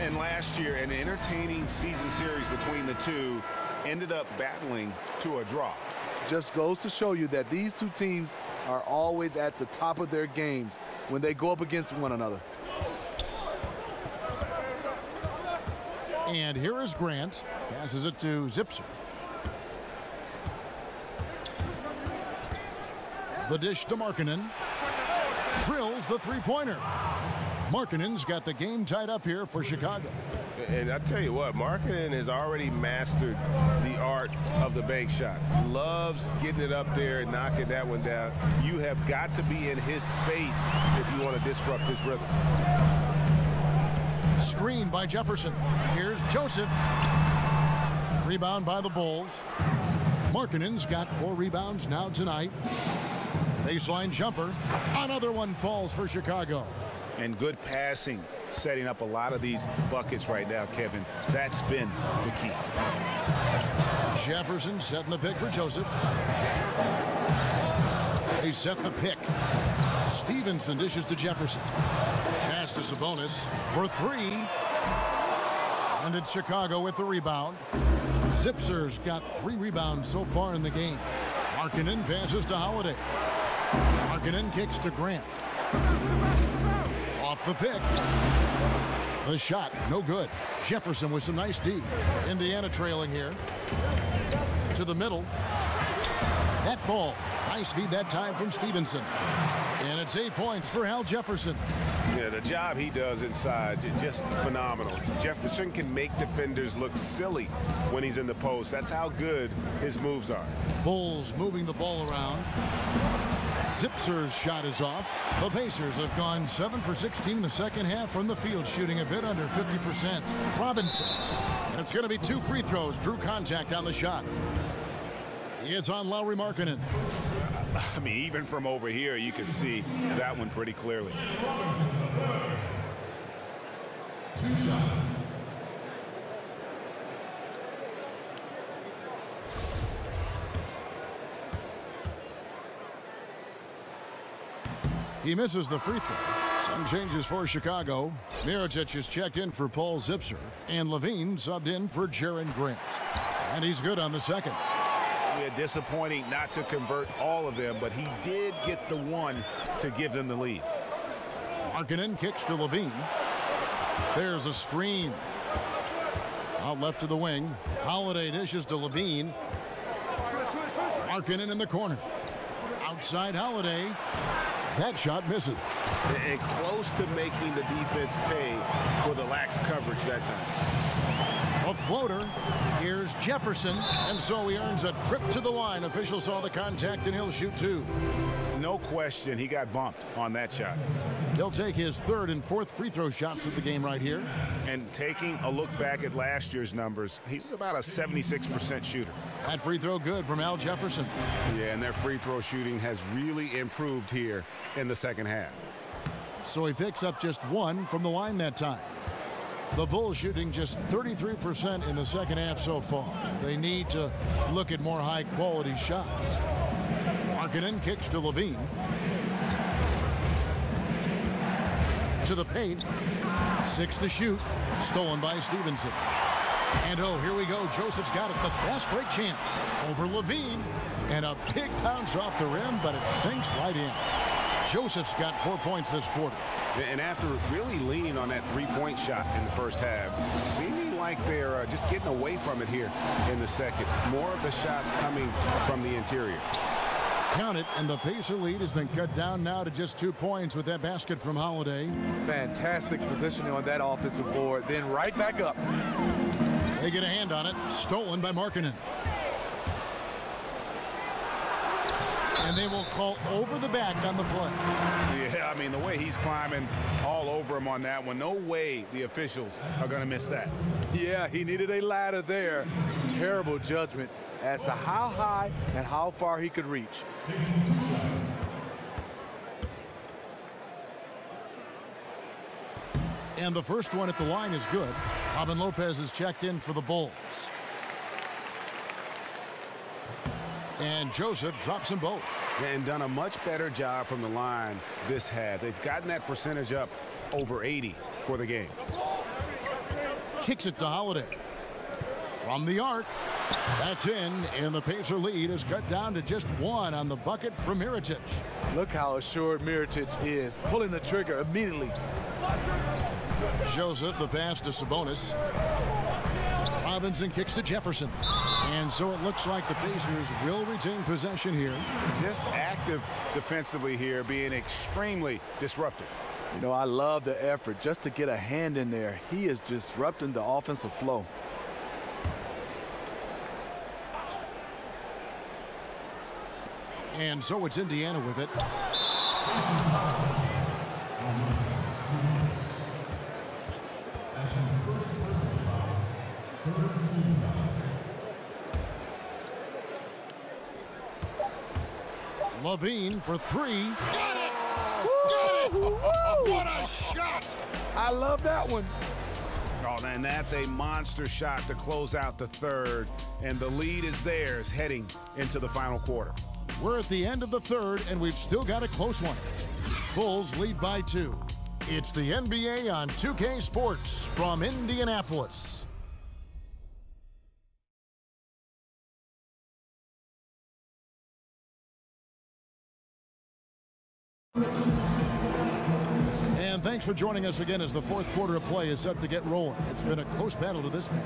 And last year, an entertaining season series between the two ended up battling to a draw. Just goes to show you that these two teams are always at the top of their games when they go up against one another. And here is Grant. Passes it to Zipser. The dish to Markkanen. Drills the three-pointer. Markkanen's got the game tied up here for Chicago. And I tell you what, Markkanen has already mastered the art of the bank shot. Loves getting it up there and knocking that one down. You have got to be in his space if you want to disrupt his rhythm. Screen by Jefferson. Here's Joseph. Rebound by the Bulls. Markkanen's got 4 rebounds now tonight. Baseline jumper. Another one falls for Chicago. And good passing, setting up a lot of these buckets right now, Kevin. That's been the key. Jefferson setting the pick for Joseph. They set the pick. Stevenson dishes to Jefferson. Pass to Sabonis for 3. And it's Chicago with the rebound. Zipser's got 3 rebounds so far in the game. Markkanen passes to Holiday. Markkanen kicks to Grant. Off the pick. The shot, no good. Jefferson with some nice D. Indiana trailing here. To the middle. That ball. Nice feed that time from Stevenson. And it's 8 points for Al Jefferson. Yeah, the job he does inside, just phenomenal. Jefferson can make defenders look silly when he's in the post. That's how good his moves are. Bulls moving the ball around. Zipser's shot is off. The Pacers have gone 7 for 16 in the second half from the field, shooting a bit under 50%. Robinson. And it's going to be 2 free throws. Drew contact on the shot. It's on Lauri Markkanen. I mean, even from over here, you can see that one pretty clearly. 2 shots. He misses the free throw. Some changes for Chicago. Mirotic is checked in for Paul Zipser, and Levine subbed in for Jaren Grant. And he's good on the second. Yeah, disappointing not to convert all of them, but he did get the one to give them the lead. Markkanen kicks to Levine. There's a screen. Out left to the wing. Holiday dishes to Levine. Markkanen in the corner. Outside Holiday. That shot misses. And close to making the defense pay for the lax coverage that time. A floater. Here's Jefferson. And so he earns a trip to the line. Official saw the contact and he'll shoot 2. No question, he got bumped on that shot. He'll take his 3rd and 4th free throw shots of the game right here. And taking a look back at last year's numbers, he's about a 76% shooter. That free throw good from Al Jefferson. Yeah, and their free throw shooting has really improved here in the second half. So he picks up just 1 from the line that time. The Bulls shooting just 33% in the second half so far. They need to look at more high-quality shots. Markkanen kicks to Levine. To the paint. 6 to shoot. Stolen by Stevenson. And oh, here we go. Joseph's got it. The fast break chance over Levine. And a big bounce off the rim, but it sinks right in. Joseph's got 4 points this quarter. And after really leaning on that three-point shot in the first half, seeming like they're just getting away from it here in the second. More of the shots coming from the interior. Count it, and the Pacer lead has been cut down now to just 2 points with that basket from Holiday. Fantastic positioning on that offensive board, then right back up. They get a hand on it. Stolen by Markkanen. And they will call over the back on the play. Yeah, I mean, the way he's climbing all over him on that one, no way the officials are going to miss that. Yeah, he needed a ladder there. Terrible judgment as to how high and how far he could reach. And the first one at the line is good. Robin Lopez is checked in for the Bulls. And Joseph drops them both. And done a much better job from the line this half. They've gotten that percentage up over 80 for the game. Kicks it to Holiday. From the arc. That's in, and the Pacer lead is cut down to just one on the bucket from Mirotic. Look how assured Mirotic is, pulling the trigger immediately. Joseph, the pass to Sabonis. Robinson kicks to Jefferson. And so it looks like the Pacers will retain possession here. Just active defensively here, being extremely disruptive. You know, I love the effort just to get a hand in there. He is disrupting the offensive flow. And so it's Indiana with it. Levine for three. Got it! Got it! What a shot! I love that one. Oh, and that's a monster shot to close out the third. And the lead is theirs heading into the final quarter. We're at the end of the third, and we've still got a close one. Bulls lead by 2. It's the NBA on 2K Sports from Indianapolis. And thanks for joining us again as the fourth quarter of play is set to get rolling. It's been a close battle to this point.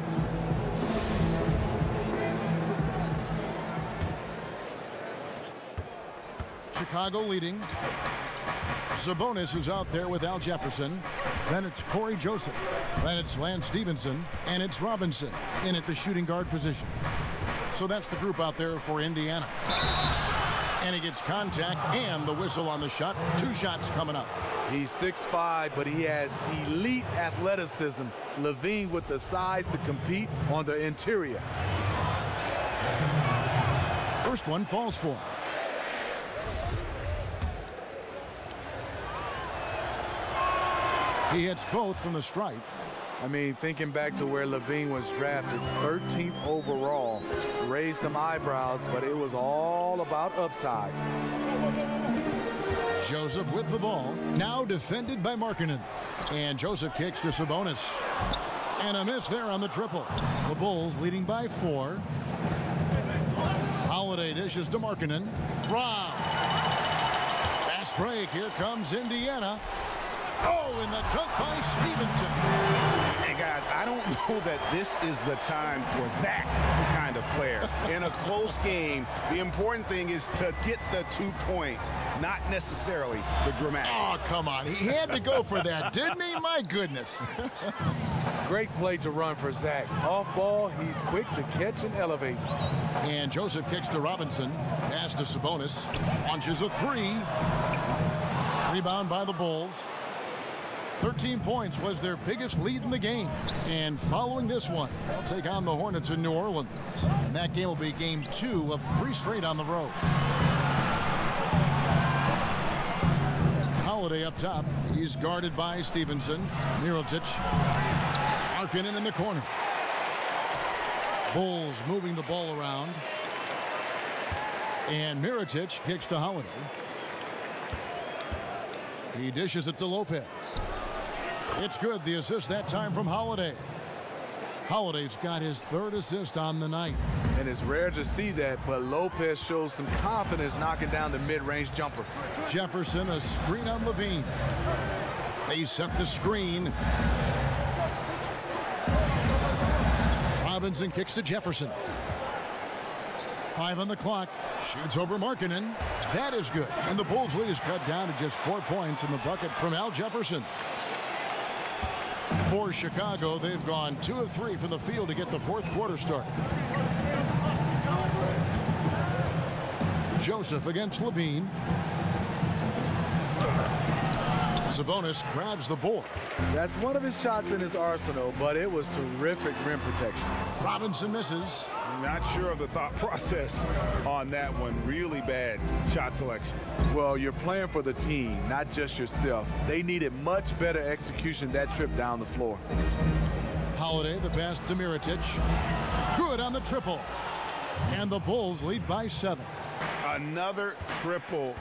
Chicago leading. Sabonis is out there with Al Jefferson. Then it's Corey Joseph. Then it's Lance Stevenson. And it's Robinson in at the shooting guard position. So that's the group out there for Indiana. And he gets contact and the whistle on the shot. 2 shots coming up. He's 6'5", but he has elite athleticism. Levine with the size to compete on the interior. First one falls for him. He hits both from the stripe. I mean, thinking back to where Levine was drafted, 13th overall, raised some eyebrows, but it was all about upside. Joseph with the ball, now defended by Markkanen. And Joseph kicks to Sabonis. And a miss there on the triple. The Bulls leading by 4. Holiday dishes to Markkanen. Wow. Fast break. Here comes Indiana. Oh, and the dunk by Stevenson. Hey, guys, I don't know that this is the time for that kind of flair. In a close game, the important thing is to get the 2 points, not necessarily the dramatics. Oh, come on. He had to go for that, didn't he? My goodness. Great play to run for Zach. Off ball, he's quick to catch and elevate. And Joseph kicks to Robinson. Pass to Sabonis. Launches a 3. Rebound by the Bulls. 13 points was their biggest lead in the game. And following this one, they'll take on the Hornets in New Orleans. And that game will be game 2 of 3 straight on the road. Holiday up top. He's guarded by Stevenson. Mirotic. Markkanen in the corner. Bulls moving the ball around. And Mirotic kicks to Holiday. He dishes it to Lopez. It's good. The assist that time from Holiday. Holiday's got his 3rd assist on the night. And it's rare to see that, but Lopez shows some confidence knocking down the mid-range jumper. Jefferson, a screen on Levine. They set the screen. Robinson kicks to Jefferson. 5 on the clock. Shoots over Markkanen. That is good. And the Bulls' lead is cut down to just 4 points in the bucket from Al Jefferson. For Chicago, they've gone 2 of 3 from the field to get the fourth quarter started. Joseph against Levine. Sabonis grabs the board. That's one of his shots in his arsenal, but it was terrific rim protection. Robinson misses. Not sure of the thought process on that one. Really bad shot selection. Well, you're playing for the team, not just yourself. They needed much better execution that trip down the floor. Holiday, the pass to Mirotic. Good on the triple. And the Bulls lead by 7. Another triple,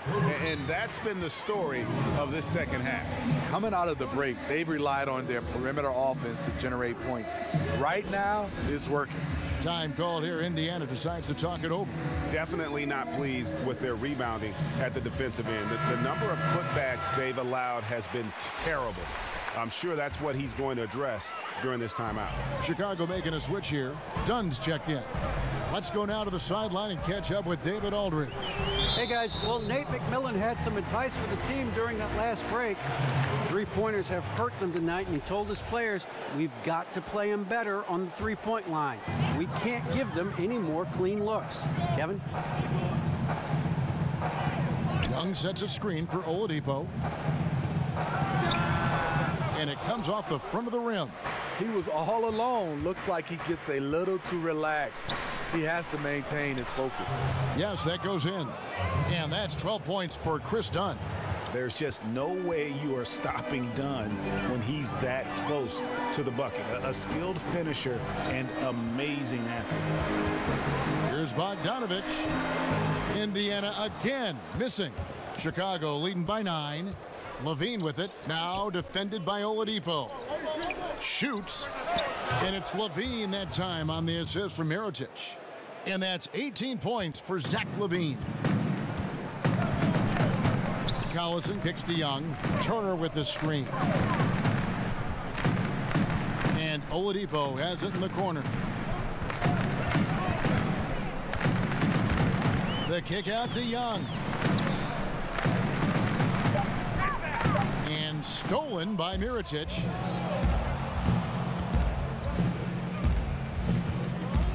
and that's been the story of this second half. Coming out of the break, they've relied on their perimeter offense to generate points. Right now, it's working. Time called here. Indiana decides to talk it over. Definitely not pleased with their rebounding at the defensive end. The number of putbacks they've allowed has been terrible. I'm sure that's what he's going to address during this timeout. Chicago making a switch here. Dunn's checked in. Let's go now to the sideline and catch up with David Aldridge. Hey, guys. Well, Nate McMillan had some advice for the team during that last break. Three-pointers have hurt them tonight, and he told his players, we've got to play them better on the three-point line. We can't give them any more clean looks. Kevin? Young sets a screen for Oladipo. And it comes off the front of the rim. He was all alone. Looks like he gets a little too relaxed. He has to maintain his focus. Yes, that goes in. And that's 12 points for Chris Dunn. There's just no way you are stopping Dunn when he's that close to the bucket. A skilled finisher and amazing athlete. Here's Bogdanovich. Indiana again missing. Chicago leading by 9. Levine with it. Now defended by Oladipo. Shoots. And it's Levine that time on the assist from Mirotic. And that's 18 points for Zach Levine. Collison kicks to Young. Turner with the screen. And Oladipo has it in the corner. The kick out to Young. And stolen by Mirotic.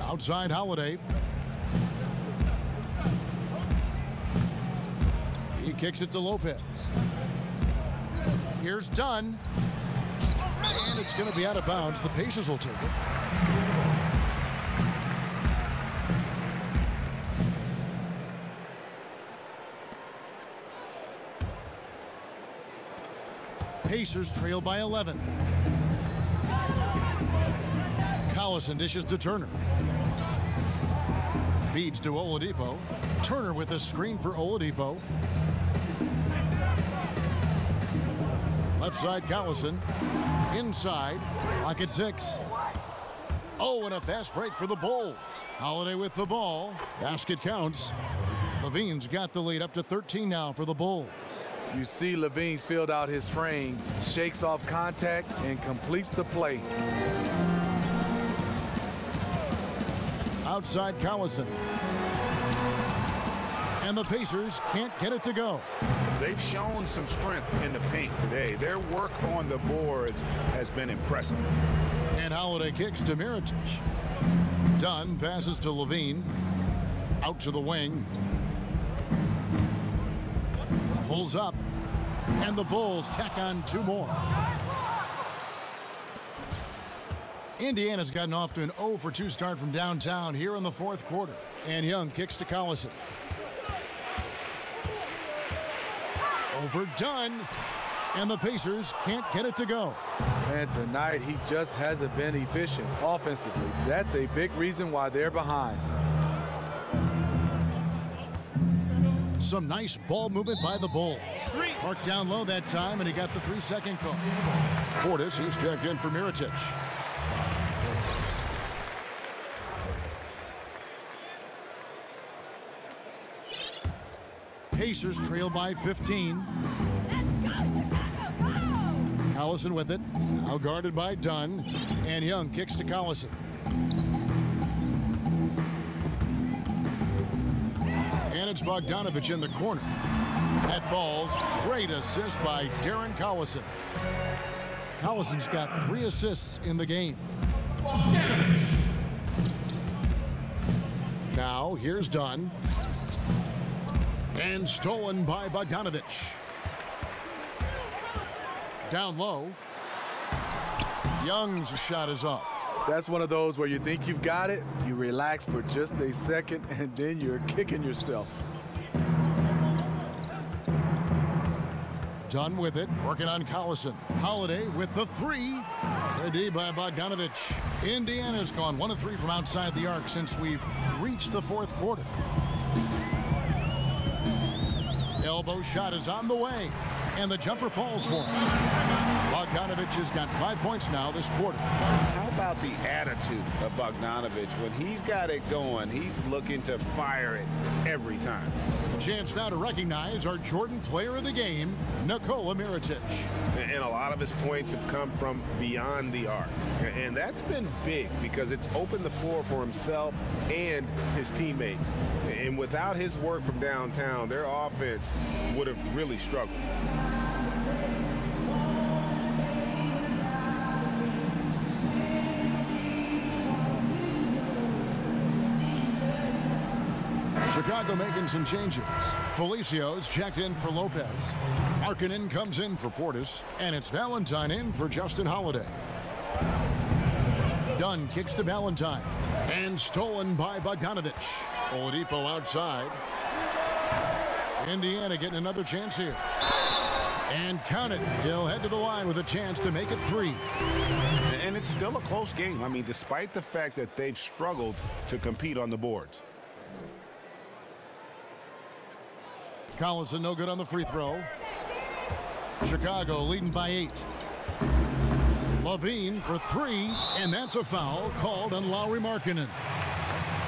Outside Holiday. He kicks it to Lopez. Here's Dunn. And it's going to be out of bounds. The Pacers will take it. Pacers trail by 11. Collison dishes to Turner. Feeds to Oladipo. Turner with a screen for Oladipo. Left side Collison. Inside. Clock at 6. Oh, and a fast break for the Bulls. Holiday with the ball. Basket counts. Levine's got the lead up to 13 now for the Bulls. You see Levine's filled out his frame, shakes off contact, and completes the play. Outside Collison. And the Pacers can't get it to go. They've shown some strength in the paint today. Their work on the boards has been impressive. And Holiday kicks to Mirotic. Dunn passes to Levine. Out to the wing. Pulls up. And the Bulls tack on 2 more. Indiana's gotten off to an 0 for 2 start from downtown here in the fourth quarter. And Young kicks to Collison. Over Dunn. And the Pacers can't get it to go. And tonight he just hasn't been efficient offensively. That's a big reason why they're behind. Some nice ball movement by the Bulls. Marked down low that time, and he got the 3-second call. Portis is checked in for Mirotic. Pacers trail by 15. Collison with it. Now guarded by Dunn. And Young kicks to Collison. And it's Bogdanovich in the corner. That falls. Great assist by Darren Collison. Collison's got 3 assists in the game. Now, here's Dunn. And stolen by Bogdanovich. Down low. Young's shot is off. That's one of those where you think you've got it, you relax for just a second, and then you're kicking yourself. Dunn with it, working on Collison. Holiday with the 3. Ready by Bogdanovich. Indiana's gone 1 of 3 from outside the arc since we've reached the 4th quarter. Elbow shot is on the way, and the jumper falls for him. Bogdanovich has got 5 points now this quarter. How about the attitude of Bogdanovich? When he's got it going, he's looking to fire it every time. Chance now to recognize our Jordan player of the game, Nikola Mirotic. And a lot of his points have come from beyond the arc. And that's been big because it's opened the floor for himself and his teammates. And without his work from downtown, their offense would have really struggled. Chicago making some changes. Felicio's checked in for Lopez. Markkanen comes in for Portis, and it's Valentine in for Justin Holiday. Dunn kicks to Valentine, and stolen by Bogdanovich. Oladipo outside. Indiana getting another chance here. And count it. He'll head to the line with a chance to make it 3. And it's still a close game. I mean, despite the fact that they've struggled to compete on the boards. Collison no good on the free throw. Chicago leading by 8. Levine for 3, and that's a foul called on Lauri Markkanen.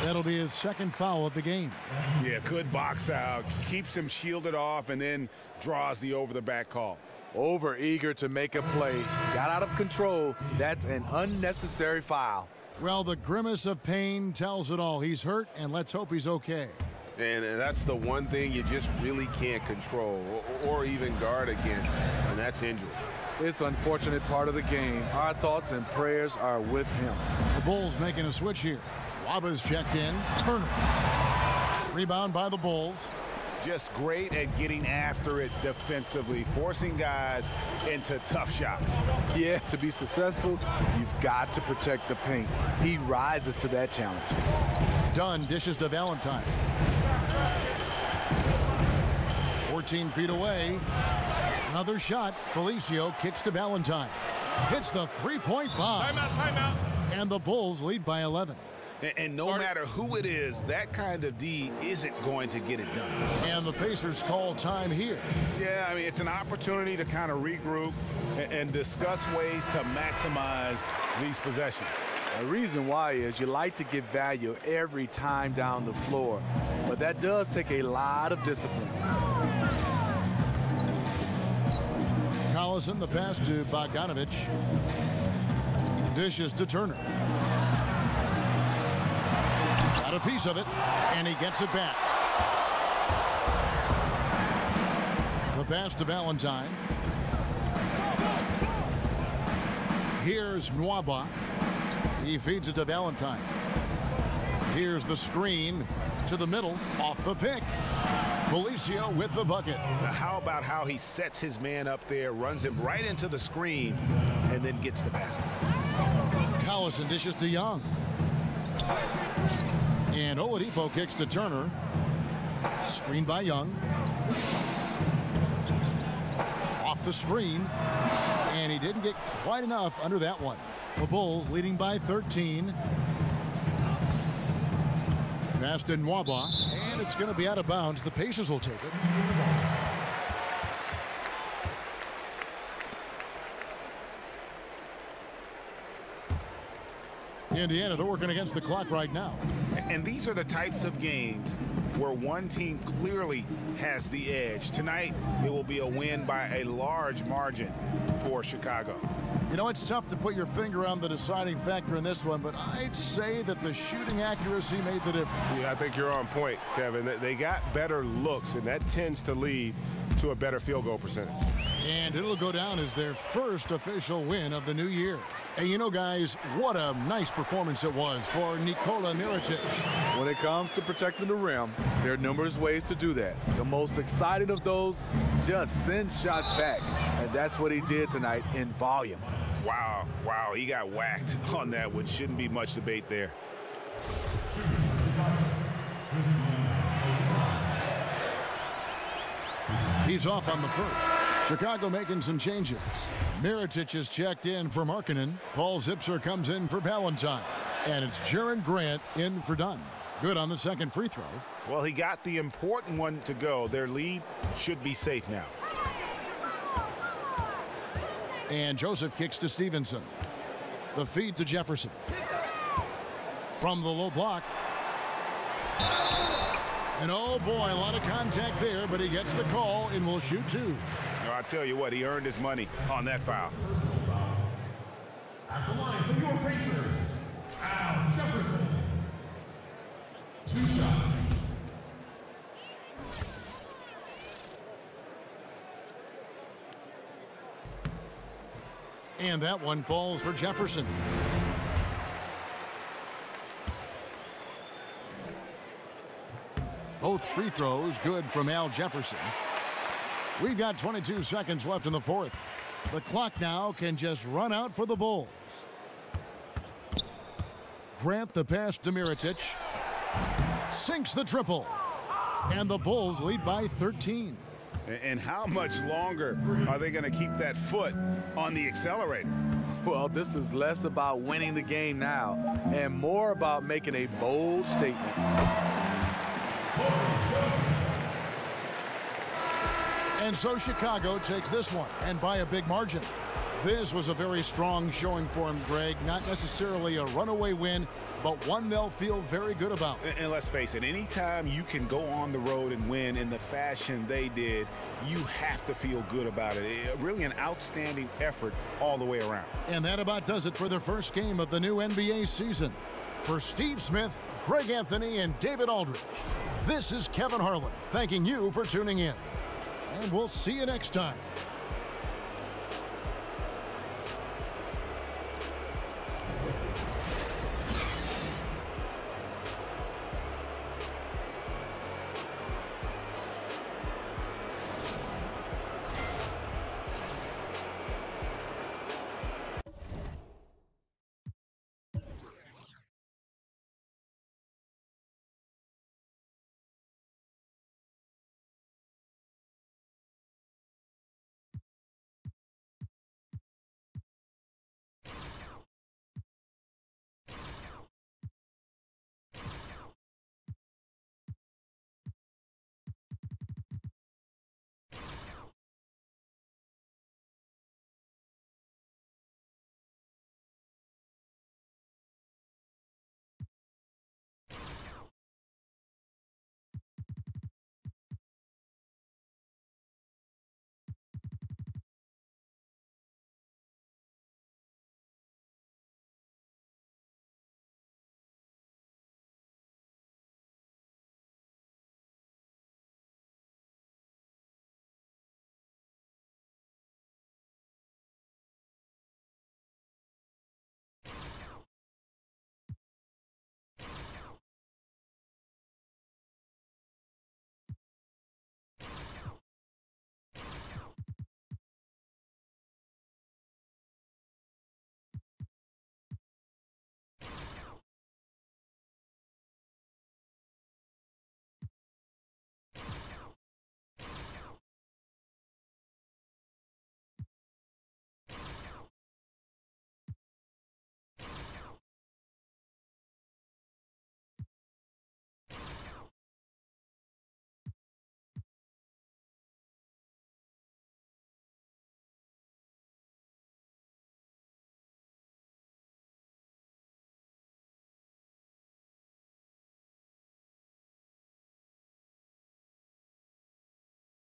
That'll be his 2nd foul of the game. Yeah, good box out. Keeps him shielded off and then draws the over-the-back call. Over eager to make a play. Got out of control. That's an unnecessary foul. Well, the grimace of pain tells it all. He's hurt, and let's hope he's okay. And that's the one thing you just really can't control or even guard against, and that's injury. It's an unfortunate part of the game. Our thoughts and prayers are with him. The Bulls making a switch here. Waba's checked in. Turner. Rebound by the Bulls. Just great at getting after it defensively, forcing guys into tough shots. Yeah, to be successful, you've got to protect the paint. He rises to that challenge. Dunn dishes to Valentine. 14 feet away. Another shot. Felicio kicks to Valentine. Hits the 3-point bomb. Timeout. And the Bulls lead by 11. And no matter who it is, that kind of D isn't going to get it done. And the Pacers call time here. Yeah, I mean, it's an opportunity to kind of regroup and discuss ways to maximize these possessions. The reason why is you like to get value every time down the floor, but that does take a lot of discipline. Collison, the pass to Bogdanovich. Dishes to Turner. Got a piece of it, and he gets it back. The pass to Valentine. Here's Nwaba. He feeds it to Valentine. Here's the screen to the middle, off the pick. Felicio with the bucket. Now, how about how he sets his man up there, runs him right into the screen, and then gets the basket. Collison dishes to Young. And Oladipo kicks to Turner. Screen by Young. Off the screen. And he didn't get quite enough under that one. The Bulls leading by 13. Pass to Nwaba, and it's going to be out of bounds. The Pacers will take it. Indiana, they're working against the clock right now. And these are the types of games where one team clearly has the edge. Tonight, it will be a win by a large margin for Chicago. You know, it's tough to put your finger on the deciding factor in this one, but I'd say that the shooting accuracy made the difference. Yeah, I think you're on point, Kevin. They got better looks, and that tends to lead to a better field goal percentage. And it'll go down as their first official win of the new year. And you know, guys, what a nice performance it was for Nikola Mirotic. When it comes to protecting the rim, there are numerous ways to do that. The most exciting of those, just send shots back. And that's what he did tonight in volume. Wow, he got whacked on that one. Shouldn't be much debate there. He's off on the first. Chicago making some changes. Mirotic is checked in for Markkanen. Paul Zipser comes in for Valentine. And it's Jaren Grant in for Dunn. Good on the second free throw. Well, he got the important one to go. Their lead should be safe now. And Joseph kicks to Stevenson. The feed to Jefferson. From the low block. And oh boy, a lot of contact there, but he gets the call and will shoot two. No, I tell you what, he earned his money on that foul. At the line for your Pacers, Al Jefferson. 2 shots. And that one falls for Jefferson. Both free throws good from Al Jefferson. We've got 22 seconds left in the fourth. The clock now can just run out for the Bulls. Grant the pass to Mirotic. Sinks the triple. And the Bulls lead by 13. And how much longer are they going to keep that foot on the accelerator? Well, this is less about winning the game now and more about making a bold statement. And so Chicago takes this one, and by a big margin. This was a very strong showing for him, Greg. Not necessarily a runaway win, but one they'll feel very good about. And let's face it, anytime you can go on the road and win in the fashion they did, you have to feel good about it. Really an outstanding effort all the way around. And that about does it for the first game of the new NBA season. For Steve Smith, Greg Anthony, and David Aldridge, this is Kevin Harlan thanking you for tuning in. And we'll see you next time